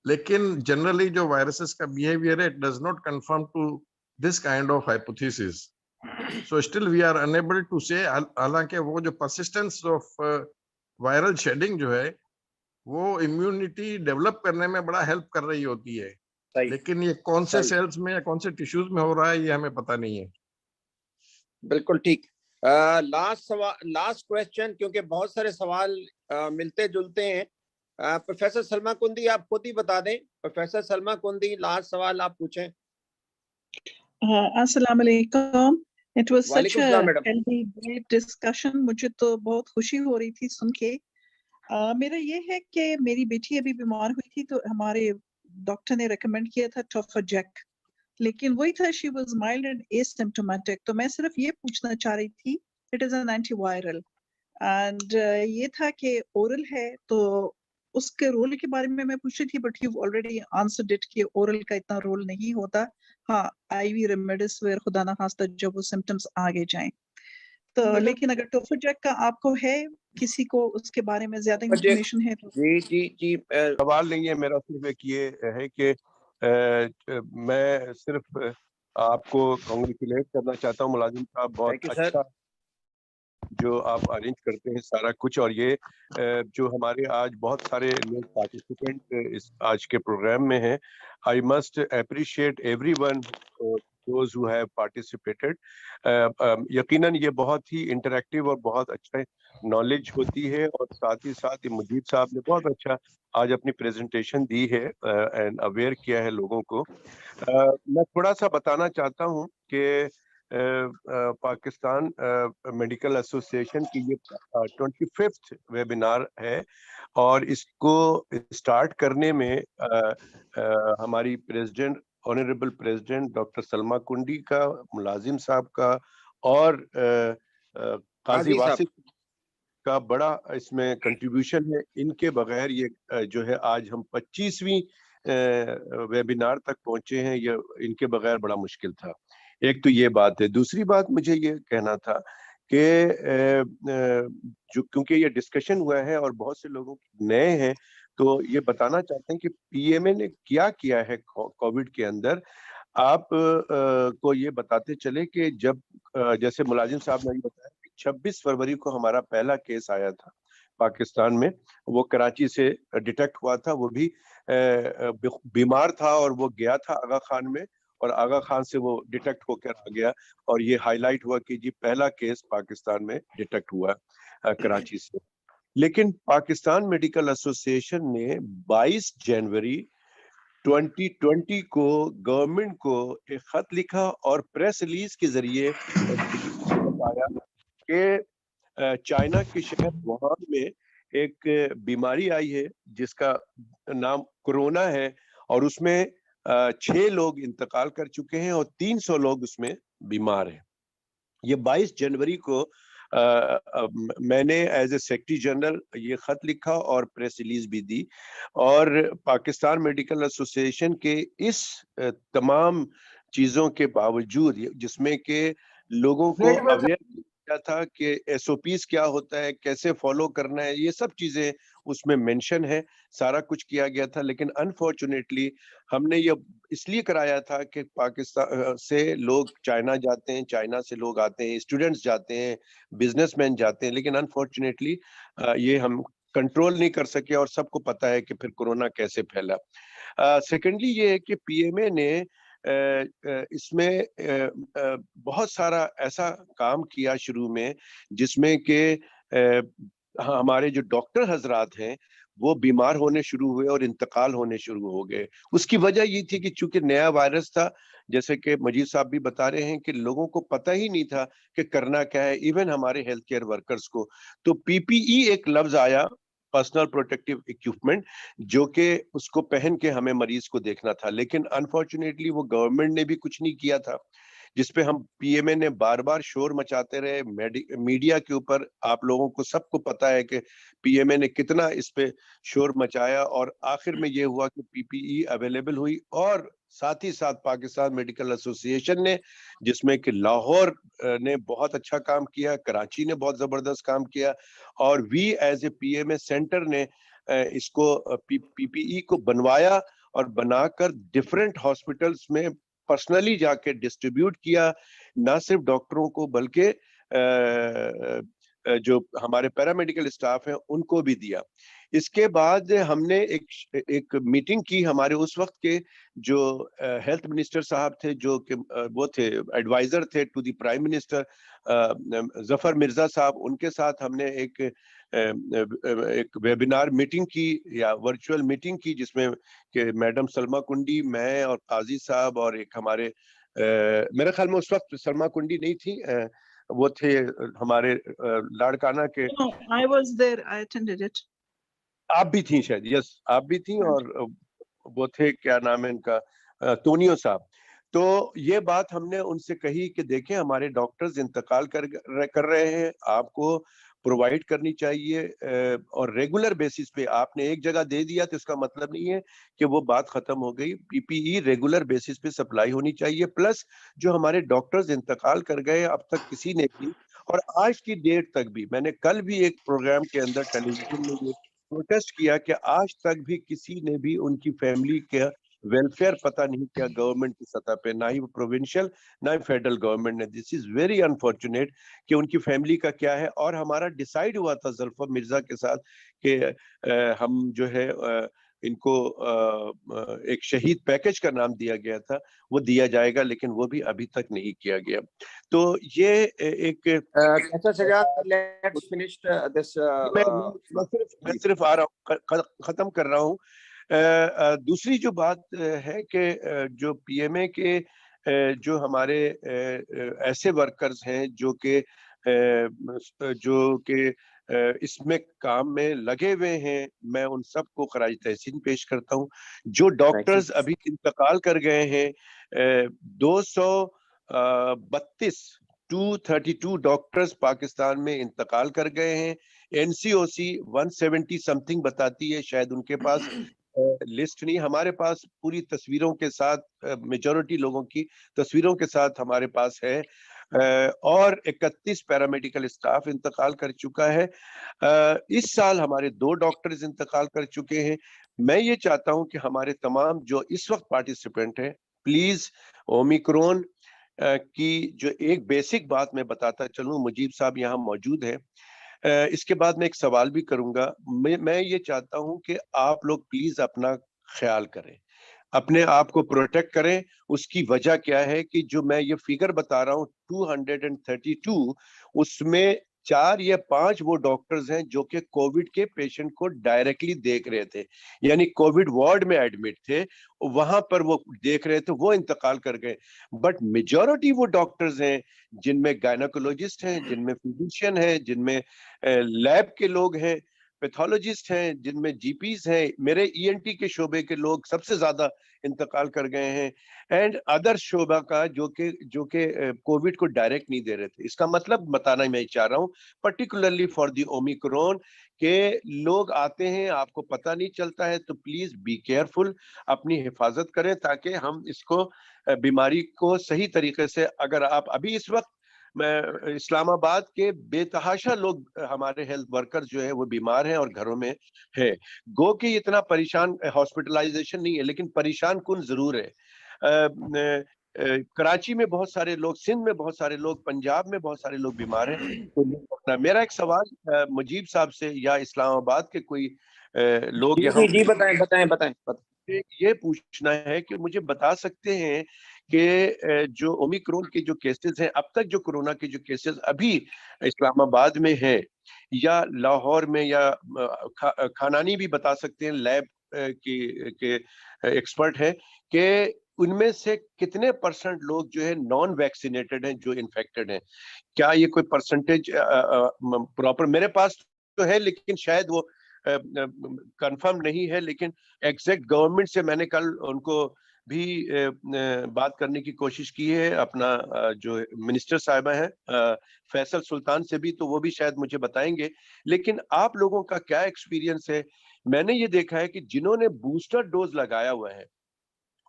Speaker 6: लेकिन जनरली जो वायरसेस का बिहेवियर है, it does not confirm to this kind of hypothesis. So still we are unable to say, हालांकि वो जो persistence of viral shedding जो है वो इम्यूनिटी डेवलप करने में बड़ा हेल्प कर रही होती है, लेकिन ये कौन से सेल्स में या कौन से टिश्यूज में हो रहा है ये हमें पता नहीं है।
Speaker 1: बिल्कुल ठीक। लास्ट क्वेश्चन, क्योंकि बहुत सारे सवाल मिलते जुलते हैं। प्रोफेसर सलमा कुंदी, आप खुद ही बता दें। प्रोफेसर सलमा कुंदी, लास्ट सवाल आप पूछें।
Speaker 8: अस्सलाम वालेकुम। It was such a healthy, great discussion. मुझे तो बहुत खुशी हो रही थी सुन के। मेरा ये है कि मेरी बेटी अभी बीमार हुई थी तो हमारे डॉक्टर ने रेकमेंड किया था टोफाजेक, लेकिन वही था she was mild and asymptomatic। तो मैं सिर्फ ये पूछना चाह रही थी, it is an antiviral and ये था कि ओरल है तो उसके रोल के बारे में मैं पूछ रही थी, but you already answered it कि ओरल का इतना रोल नहीं होता। हाँ, आईवी रेमडेसिविर खुदा ना खास्ता जब वो सिम्टम्स आगे जाएं तो, लेकिन अगर टोफाजेक का आपको है, किसी को उसके बारे में ज्यादा इंफॉर्मेशन है तो।
Speaker 1: जी जी जी,
Speaker 7: सवाल नहीं है मेरा, सिर्फ एक ये है कि मैं सिर्फ आपको कांग्रेचुलेट करना चाहता हूँ मुलाजिम साहब, बहुत अच्छा जो आप अरेंज करते हैं सारा कुछ, और ये जो हमारे आज बहुत सारे लोग पार्टिसिपेंट इस आज के प्रोग्राम में हैं, I must appreciate everyone those who have participated. यकीनन ये बहुत ही इंटरैक्टिव और बहुत अच्छा नॉलेज होती है, और साथ ही साथ ये मुजीब साहब ने बहुत अच्छा आज अपनी प्रेजेंटेशन दी है एंड अवेयर किया है लोगों को। मैं थोड़ा सा बताना चाहता हूँ कि पाकिस्तान मेडिकल एसोसिएशन की ये 25th वेबिनार है, और इसको स्टार्ट करने में हमारी president, honourable president doctor Salma कुंडी का, मुलाजिम साहब का और काजी वासिफ का बड़ा इसमें कंट्रीब्यूशन है। इनके बगैर ये जो है आज हम 25वीं वेबिनार तक पहुंचे हैं, ये इनके बगैर बड़ा मुश्किल था। एक तो ये बात है। दूसरी बात मुझे ये कहना था कि जो क्योंकि ये डिस्कशन हुआ है और बहुत से लोग नए हैं, तो ये बताना चाहते हैं कि पीएमए ने क्या किया है कोविड के अंदर। आप को ये बताते चले कि जब जैसे मुलाजिम साहब ने बताया कि 26 फरवरी को हमारा पहला केस आया था पाकिस्तान में, वो कराची से डिटेक्ट हुआ था, वो भी बीमार था और वो गया था आगा खान में, और आगा खान से वो डिटेक्ट होकर आ गया, और ये हाईलाइट हुआ कि जी पहला केस पाकिस्तान में डिटेक्ट हुआ कराची से। लेकिन पाकिस्तान मेडिकल एसोसिएशन ने 22 जनवरी 2020 को गवर्नमेंट को एक खत लिखा और प्रेस रिलीज के जरिए बताया कि चाइना के शहर वुहान में एक बीमारी आई है जिसका नाम कोरोना है, और उसमें 6 लोग इंतकाल कर चुके हैं और 300 लोग उसमें बीमार हैं। ये 22 जनवरी को मैंने एज ए सेक्रेटरी जनरल ये खत लिखा और प्रेस रिलीज भी दी, और पाकिस्तान मेडिकल एसोसिएशन के इस तमाम चीजों के बावजूद, जिसमें के लोगों को अवेयर किया था कि एसओपीज क्या होता है, कैसे फॉलो करना है, ये सब चीजें उसमें मेंशन है, सारा कुछ किया गया था। लेकिन अनफॉर्चुनेटली हमने ये इसलिए कराया था कि पाकिस्तान से लोग चाइना जाते हैं, चाइना से लोग आते हैं, स्टूडेंट्स जाते हैं, बिजनेसमैन जाते हैं, लेकिन अनफॉर्चुनेटली ये हम कंट्रोल नहीं कर सके, और सबको पता है कि फिर कोरोना कैसे फैला। सेकेंडली ये है कि पीएमए ने इसमें बहुत सारा ऐसा काम किया शुरू में, जिसमें कि हमारे जो डॉक्टर हजरात हैं वो बीमार होने शुरू हुए और इंतकाल होने शुरू हो गए। उसकी वजह ये थी कि चूंकि नया वायरस था, जैसे कि मजीद साहब भी बता रहे हैं कि लोगों को पता ही नहीं था कि करना क्या है, इवन हमारे हेल्थ केयर वर्कर्स को। तो पीपीई एक लफ्ज आया, पर्सनल प्रोटेक्टिव इक्विपमेंट, जो कि उसको पहन के हमें मरीज को देखना था, लेकिन अनफॉर्चुनेटली वो गवर्नमेंट ने भी कुछ नहीं किया था, जिसपे हम पीएमए ने बार बार शोर मचाते रहे मीडिया के ऊपर। आप लोगों को सबको पता है कि पीएमए ने कितना इस पे शोर मचाया, और आखिर में ये हुआ कि पीपीई अवेलेबल हुई, और साथ ही साथ पाकिस्तान मेडिकल एसोसिएशन ने, जिसमें कि लाहौर ने बहुत अच्छा काम किया, कराची ने बहुत जबरदस्त काम किया, और we as a PMA centre ने इसको पीपीई को बनवाया और बनाकर डिफरेंट हॉस्पिटल्स में पर्सनली जाके डिस्ट्रीब्यूट किया, ना सिर्फ डॉक्टरों को बल्कि जो हमारे पैरामेडिकल स्टाफ हैं उनको भी दिया। इसके बाद हमने एक मीटिंग की, हमारे उस वक्त के जो हेल्थ मिनिस्टर साहब थे, जो कि वो थे एडवाइजर थे to the prime minister, Zafar Mirza साहब, उनके साथ हमने एक वेबिनार मीटिंग की या वर्चुअल मीटिंग की, जिसमें कि मैडम सलमा कुंडी, मैं और काजी साहब और एक हमारे मेरे ख्याल में उस वक्त सलमा कुंडी नहीं थी, वो थे हमारे लाड़काना के।
Speaker 8: I was there, I attended it.
Speaker 7: आप भी थी शायद, यस आप भी थी, और वो थे, क्या नाम है इनका, तोनियो साहब। तो ये बात हमने उनसे कही कि देखें हमारे डॉक्टर्स इंतकाल कर रहे हैं, आपको प्रोवाइड करनी चाहिए, और रेगुलर बेसिस पे। आपने एक जगह दे दिया तो इसका मतलब नहीं है कि वो बात खत्म हो गई। पीपीई रेगुलर बेसिस पे सप्लाई होनी चाहिए, प्लस जो हमारे डॉक्टर्स इंतकाल कर गए अब तक किसी ने भी, और आज की डेट तक भी, मैंने कल भी एक प्रोग्राम के अंदर टेलीविजन में ये प्रोटेस्ट किया कि आज तक भी किसी ने भी उनकी फैमिली का वेलफेयर पता नहीं किया गवर्नमेंट की सतह पे, ना ही प्रोविंशियल ना ही फेडरल गवर्नमेंट ने। दिस इज वेरी अनफॉर्चुनेट कि उनकी फैमिली का क्या है। और हमारा डिसाइड हुआ था जुल्फा मिर्जा के साथ कि हम जो है इनको एक शहीद पैकेज का नाम दिया गया था, वो दिया जाएगा, लेकिन वो भी अभी तक नहीं किया गया। तो ये एक मैं सिर्फ आ रहा हूँ, खत्म कर रहा हूँ। दूसरी जो बात है कि जो पीएमए के जो हमारे ऐसे वर्कर्स हैं जो कि इसमें काम में लगे हुए हैं, मैं उन सबको खराज तहसीन पेश करता हूँ। जो डॉक्टर्स अभी इंतकाल कर गए हैं, 232 डॉक्टर्स पाकिस्तान में इंतकाल कर गए हैं। एनसीओसी 170 समथिंग बताती है, शायद उनके पास लिस्ट नहीं, हमारे पास पूरी तस्वीरों के साथ, मेजॉरिटी लोगों की तस्वीरों के साथ हमारे पास है। और 31 पैरामेडिकल स्टाफ इंतकाल कर चुका है। इस साल हमारे 2 डॉक्टर्स इंतकाल कर चुके हैं। मैं ये चाहता हूं कि हमारे तमाम जो इस वक्त पार्टिसिपेंट हैं, प्लीज ओमिक्रॉन की जो एक बेसिक बात मैं बताता चलूं, मुजीब साहब यहाँ मौजूद हैं, इसके बाद मैं एक सवाल भी करूंगा। मैं ये चाहता हूं कि आप लोग प्लीज अपना ख्याल करें, अपने आप को प्रोटेक्ट करें। उसकी वजह क्या है कि जो मैं ये फिगर बता रहा हूँ 232, उसमें 4 या 5 वो डॉक्टर्स हैं जो कि कोविड के पेशेंट को डायरेक्टली देख रहे थे, यानी कोविड वार्ड में एडमिट थे, वहां पर वो देख रहे थे, वो इंतकाल कर गए। बट मेजॉरिटी वो डॉक्टर्स हैं जिनमें गायनेकोलॉजिस्ट हैं, जिनमें फिजिशियन हैं, जिनमें लैब के लोग हैं, पैथोलॉजिस्ट हैं, जिनमें जीपीज हैं। मेरे ईएनटी के शोबे के लोग सबसे ज्यादा इंतकाल कर गए हैं, एंड अदर शोबा का जो कि कोविड को डायरेक्ट नहीं दे रहे थे। इसका मतलब बताना मैं चाह रहा हूँ, पर्टिकुलरली फॉर द ओमिक्रॉन, के लोग आते हैं, आपको पता नहीं चलता है, तो प्लीज बी केयरफुल, अपनी हिफाजत करें, ताकि हम इसको बीमारी को सही तरीके से, अगर आप अभी इस वक्त मैं इस्लामाबाद के बेतहाशा लोग, हमारे हेल्थ वर्कर्स जो है वो बीमार हैं और घरों में है, गो कि इतना परेशान, हॉस्पिटलाइजेशन नहीं है लेकिन परेशान कुन जरूर है। कराची में बहुत सारे लोग, सिंध में बहुत सारे लोग, पंजाब में बहुत सारे लोग बीमार हैं। तो मेरा एक सवाल मुजीब साहब से या इस्लामाबाद के कोई लोग यहाँ
Speaker 1: जी बताएं।
Speaker 7: ये पूछना है कि मुझे बता सकते हैं कि जो ओमिक्रॉन के जो केसेस हैं, अब तक जो कोरोना के जो केसेस अभी इस्लामाबाद में हैं या लाहौर में या खानानी भी बता सकते हैं, लैब के एक्सपर्ट हैं, कि उनमें से कितने % लोग जो है नॉन वैक्सीनेटेड हैं, जो इन्फेक्टेड हैं? क्या ये कोई परसेंटेज प्रॉपर मेरे पास तो है, लेकिन शायद वो कंफर्म नहीं है, लेकिन एग्जैक्ट गवर्नमेंट से मैंने कल उनको भी बात करने की कोशिश की है, अपना जो मिनिस्टर साहिबा है फैसल सुल्तान से भी, तो वो भी शायद मुझे बताएंगे। लेकिन आप लोगों का क्या एक्सपीरियंस है? मैंने ये देखा है कि जिन्होंने बूस्टर डोज लगाया हुआ है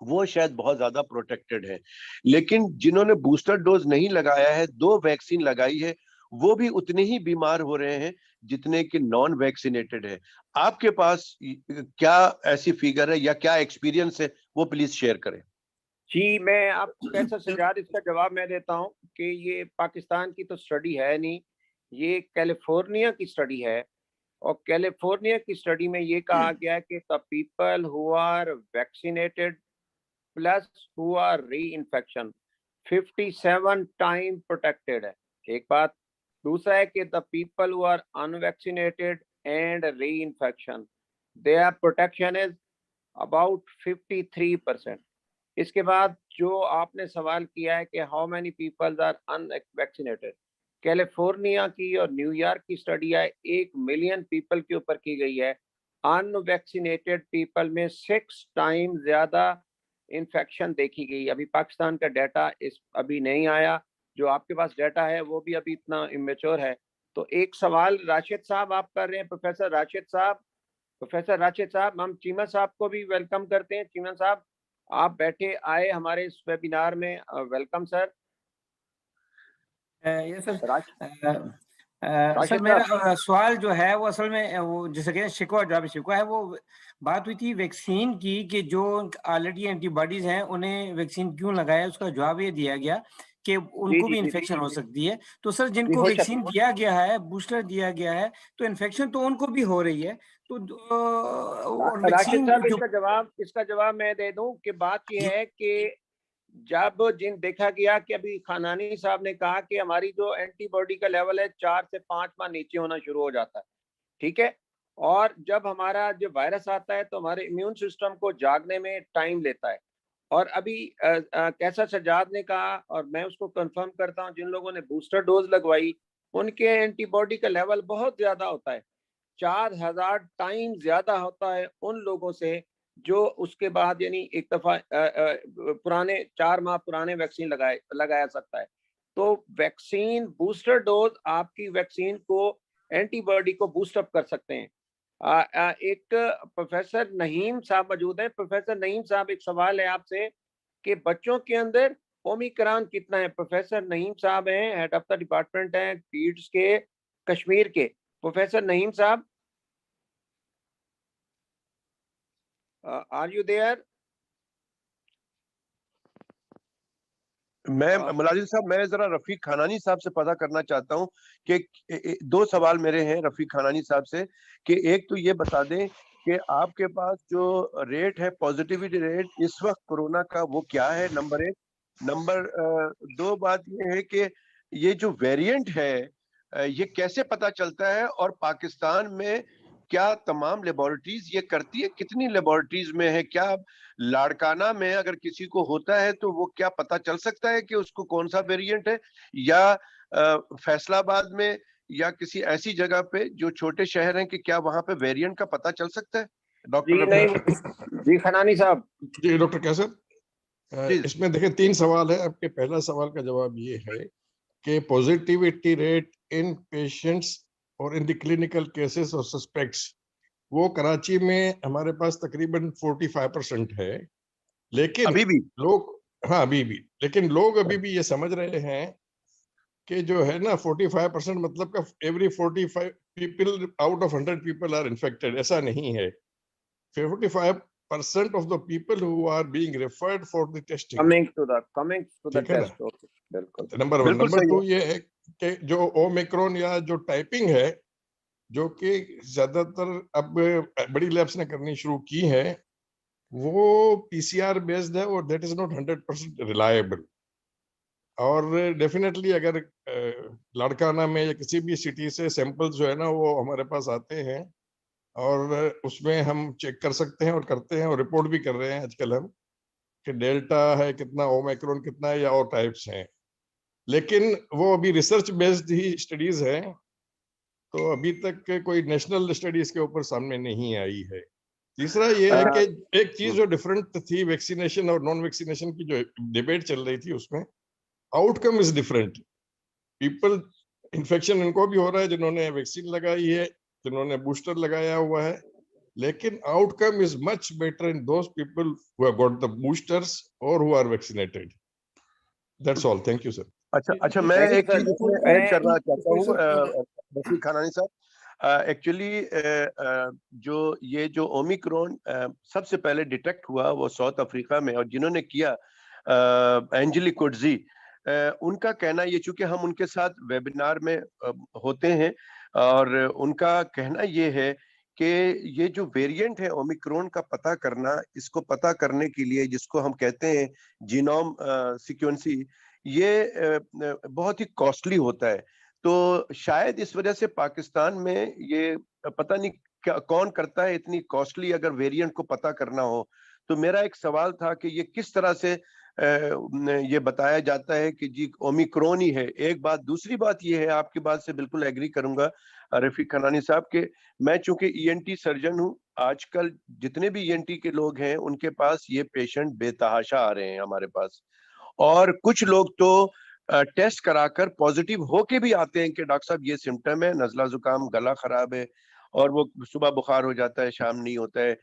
Speaker 7: वो शायद बहुत ज्यादा प्रोटेक्टेड है, लेकिन जिन्होंने बूस्टर डोज नहीं लगाया है, 2 वैक्सीन लगाई है, वो भी उतने ही बीमार हो रहे हैं जितने कि नॉन वैक्सीनेटेड है। आपके पास क्या ऐसी फिगर है या क्या एक्सपीरियंस है, वो प्लीज शेयर करें।
Speaker 1: जी, मैं आपको कैसा सजाद इसका जवाब मैं देता हूं कि ये पाकिस्तान की तो स्टडी है नहीं, ये कैलिफोर्निया की स्टडी है, और कैलिफोर्निया की स्टडी में ये कहा गया है कि the people who are vaccinated plus who are reinfection 57 time protected है, एक बात। दूसरा है कि the people who are unvaccinated and reinfection, their protection is about 53%। इसके बाद जो आपने सवाल किया है कि how many people are unvaccinated, California की और न्यूयॉर्क की स्टडी है, 1 मिलियन पीपल के ऊपर की गई है। अनवैक्सीनेटेड पीपल में 6 टाइम ज्यादा इन्फेक्शन देखी गई। अभी पाकिस्तान का डाटा अभी नहीं आया, जो आपके पास डाटा है वो भी अभी इतना इमेच्योर है। तो एक सवाल राशिद साहब आप कर रहे हैं, प्रोफेसर राशिद साहब, हम चीमा साहब को भी वेलकम करते हैं। चीमा साहब आप बैठे आए हमारे इस वेबिनार में, वेलकम सर।
Speaker 9: ये सर मेरा सवाल जो है वो असल में वो जैसे शिकवा है, वो बात हुई थी वैक्सीन की कि जो ऑलरेडी एंटीबॉडीज हैं उन्हें वैक्सीन क्यों लगाया, उसका जवाब ये दिया गया कि उनको भी इन्फेक्शन हो सकती है। तो सर जिनको वैक्सीन दिया गया है, बूस्टर दिया गया है, तो इन्फेक्शन तो उनको भी हो रही है। तो
Speaker 1: राशिद साहब इसका जवाब मैं दे दूं कि बात यह है कि जब देखा गया कि अभी खानानी साहब ने कहा कि हमारी जो एंटीबॉडी का लेवल है 4 से 5 माह नीचे होना शुरू हो जाता है, ठीक है, और जब हमारा जो वायरस आता है तो हमारे इम्यून सिस्टम को जागने में टाइम लेता है। और अभी कैसा सजाद ने कहा और मैं उसको कंफर्म करता हूं, जिन लोगों ने बूस्टर डोज लगवाई उनके एंटीबॉडी का लेवल बहुत ज्यादा होता है, 4000 टाइम ज्यादा होता है उन लोगों से जो उसके बाद यानी एक दफा पुराने 4 माह पुराने वैक्सीन लगाया सकता है। तो वैक्सीन बूस्टर डोज आपकी वैक्सीन को एंटीबॉडी को बूस्ट अप कर सकते हैं। एक प्रोफेसर नहीम साहब मौजूद हैं। प्रोफेसर नहीम साहब, एक सवाल है आपसे कि बच्चों के अंदर ओमिक्रॉन कितना है? प्रोफेसर नहीम साहब हैं, हेड ऑफ द डिपार्टमेंट हैं पीड्स के कश्मीर के। प्रोफेसर नहीम साहब, आर यू देयर?
Speaker 7: मैं मुलाजिम साहब, मैं जरा रफीक खानानी साहब से पता करना चाहता हूं कि 2 सवाल मेरे हैं रफीक खानानी साहब से कि एक तो ये बता दें कि आपके पास जो रेट है, पॉजिटिविटी रेट इस वक्त कोरोना का, वो क्या है, नंबर 1। नंबर 2 बात ये है कि ये जो वेरिएंट है ये कैसे पता चलता है और पाकिस्तान में क्या तमाम लेबोरेटरीज ये करती है, कितनी लेबोरेटरीज में है? क्या लाड़काना में अगर किसी को होता है तो वो क्या पता चल सकता है कि उसको कौन सा वेरिएंट है, या फैसलाबाद में या किसी ऐसी जगह पे जो छोटे शहर हैं कि क्या वहां पे वेरिएंट का पता चल सकता है? डॉक्टर
Speaker 1: जी खनानी साहब।
Speaker 6: जी डॉक्टर कैसर, इसमें देखें 3 सवाल है आपके। पहला सवाल का जवाब ये है कि पॉजिटिविटी रेट इन पेशेंट्स और इन द क्लिनिकल केसेस और सस्पेक्ट्स, वो कराची में हमारे पास तकरीबन 45% है, लेकिन
Speaker 7: अभी भी
Speaker 6: लोग, हाँ अभी भी, लेकिन लोग अभी भी ये समझ रहे हैं कि जो है ना 45% मतलब का every 45 people out of 100 people are infected, ऐसा नहीं है। 45% of the people who are being referred for the testing
Speaker 1: coming to the test। बिल्कुल,
Speaker 6: नंबर 1। नंबर 2 ये है कि जो ओमिक्रॉन या जो टाइपिंग है, जो कि ज्यादातर अब बड़ी लैब्स ने करनी शुरू की है, वो पीसीआर बेस्ड है और दैट इज नॉट 100% रिलायबल। और डेफिनेटली अगर लाड़काना में या किसी भी सिटी से सैंपल्स जो है ना वो हमारे पास आते हैं और उसमें हम चेक कर सकते हैं और करते हैं और रिपोर्ट भी कर रहे हैं आजकल हम कि डेल्टा है कितना, ओमिक्रॉन कितना है या और टाइप्स हैं, लेकिन वो अभी रिसर्च बेस्ड ही स्टडीज है, तो अभी तक कोई नेशनल स्टडीज के ऊपर सामने नहीं आई है। तीसरा ये है कि एक चीज जो डिफरेंट थी वैक्सीनेशन और नॉन वैक्सीनेशन की जो डिबेट चल रही थी, उसमें outcome is different. People, infection इनको भी हो रहा है जिन्होंने वैक्सीन लगाई है, जिन्होंने बूस्टर लगाया हुआ है, लेकिन outcome is much better in those people who have got the boosters और who are vaccinated. That's all, thank you sir.
Speaker 7: अच्छा मैं एक चीज इसमें ऐड करना चाहता हूँ रफीक खानानी साहब। एक्चुअली जो ये जो ओमिक्रॉन सबसे पहले डिटेक्ट हुआ वो साउथ अफ्रीका में, और जिन्होंने किया एंजेली कोडजी, उनका कहना ये, चूंकि हम उनके साथ वेबिनार में होते हैं, और उनका कहना ये है कि ये जो वेरिएंट है ओमिक्रॉन का पता करना, इसको पता करने के लिए जिसको हम कहते हैं जीनोम सीक्वेंसी, ये बहुत ही कॉस्टली होता है। तो शायद इस वजह से पाकिस्तान में ये पता नहीं कौन करता है इतनी कॉस्टली अगर वेरिएंट को पता करना हो। तो मेरा एक सवाल था कि ये किस तरह से ये बताया जाता है कि जी ओमिक्रॉन ही है, एक बात। दूसरी बात ये है, आपकी बात से बिल्कुल एग्री करूंगा रफीक खानानी साहब के, मैं चूंकि ईएनटी सर्जन हूं, आजकल जितने भी ईएनटी के लोग हैं उनके पास ये पेशेंट बेतहाशा आ रहे हैं हमारे पास, और कुछ लोग तो टेस्ट कराकर पॉजिटिव होके भी आते हैं कि डॉक्टर साहब ये सिम्टम है, नजला जुकाम, गला खराब है, और वो सुबह बुखार हो जाता है, शाम नहीं होता है।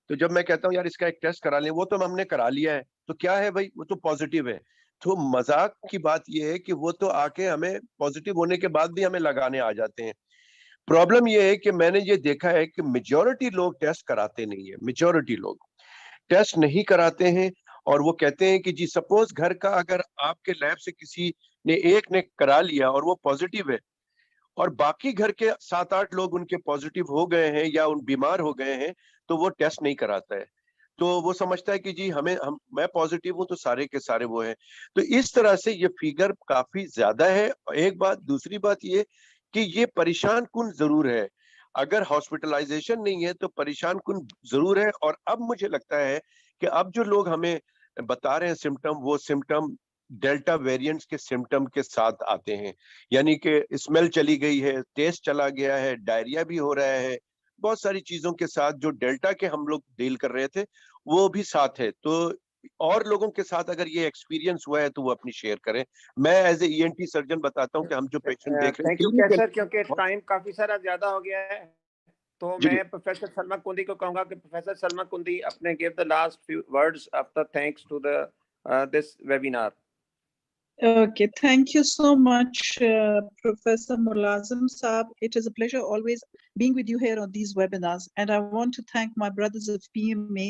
Speaker 7: तो जब मैं कहता हूँ यार इसका एक टेस्ट करा लें, वो तो हमने करा लिया है, तो क्या है भाई, वो तो पॉजिटिव है। तो मजाक की बात ये है कि वो तो आके हमें पॉजिटिव होने के बाद भी हमें लगाने आ जाते हैं। प्रॉब्लम ये है कि मैंने ये देखा है कि मेजॉरिटी लोग टेस्ट कराते नहीं है, मेजॉरिटी लोग टेस्ट नहीं कराते हैं, और वो कहते हैं कि जी सपोज घर का अगर आपके लैब से किसी ने एक ने करा लिया और वो पॉजिटिव है और बाकी घर के 7-8 लोग उनके पॉजिटिव हो गए हैं या उन बीमार हो गए हैं, तो वो टेस्ट नहीं कराता है। तो वो समझता है कि जी मैं पॉजिटिव हूं तो सारे के सारे वो हैं। तो इस तरह से ये फिगर काफी ज्यादा है। एक बात, दूसरी बात ये कि ये परेशान कुन जरूर है। अगर हॉस्पिटलाइजेशन नहीं है तो परेशान कुन जरूर है। और अब मुझे लगता है कि अब जो लोग हमें बता रहे हैं सिम्टम, वो सिम्टम डेल्टा वेरिएंट्स के सिम्टम के साथ आते हैं, यानी कि स्मेल चली गई है, टेस्ट चला गया है, डायरिया भी हो रहा है, बहुत सारी चीजों के साथ जो डेल्टा के हम लोग डील कर रहे थे वो भी साथ है। तो और लोगों के साथ अगर ये एक्सपीरियंस हुआ है तो वो अपनी शेयर करें। मैं एज ए ईएनटी सर्जन बताता हूँ कि हम जो पेशेंट देख रहे हैं,
Speaker 1: थैंक यू कैसर, क्योंकि टाइम काफी सारा ज्यादा हो गया है, तो मैं प्रोफेसर सलमा कुंदी को कहूंगा कि प्रोफेसर सलमा कुंदी अपने give the last few words after thanks to the this webinar.
Speaker 8: Okay, thank you so much, Professor Mulazim Saab. It is a pleasure always being with you here on these webinars. And I want to thank my brothers of PMA,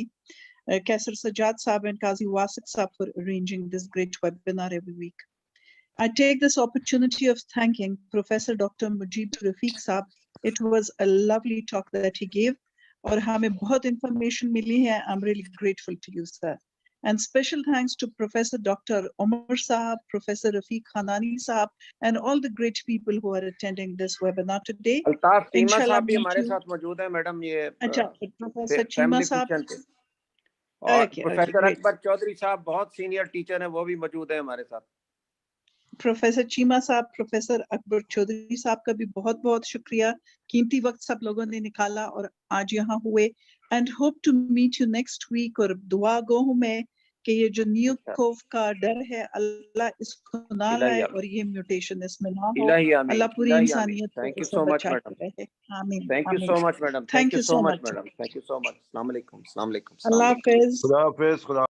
Speaker 8: Kaisar Sajjad Saab and Qazi Wasik Saab, for arranging this great webinar every week. I take this opportunity of thanking Professor Dr. Mujib Rafiq Saab. It was a lovely talk that he gave. और हमें बहुत information मिली है. I'm really grateful to you, sir. And special thanks to Professor Dr. Omar Saab, Professor Rafiq Khanani Saab, and all the great people who are attending this webinar today.
Speaker 1: Altaf Cheema साहब भी हमारे साथ मौजूद है मैडम, ये
Speaker 8: अच्छा, professor Cheema साहब
Speaker 1: और प्रोफेसर अकबर चौधरी साहब बहुत सीनियर टीचर हैं, वो भी मौजूद है हमारे साथ।
Speaker 8: प्रोफेसर चीमा साहब, प्रोफेसर अकबर चौधरी साहब का भी बहुत बहुत शुक्रिया, कीमती वक्त सब लोगों ने निकाला और आज यहाँ हुए। And hope to meet you next week. और दुआ गो हूँ मैं कि ये जो न्यू कोव का डर है अल्लाह इसको ना लाए और ये म्यूटेशन इसमें ना हो। अल्लाह पूरी इंसानियत को इससे बचाते रहे। आमीन।
Speaker 1: Thank you so much madam, thank you so much madam, thank you so much. अस्सलाम वालेकुम, अस्सलाम वालेकुम,
Speaker 8: अल्लाह हाफिज।
Speaker 7: खुदा हाफिज।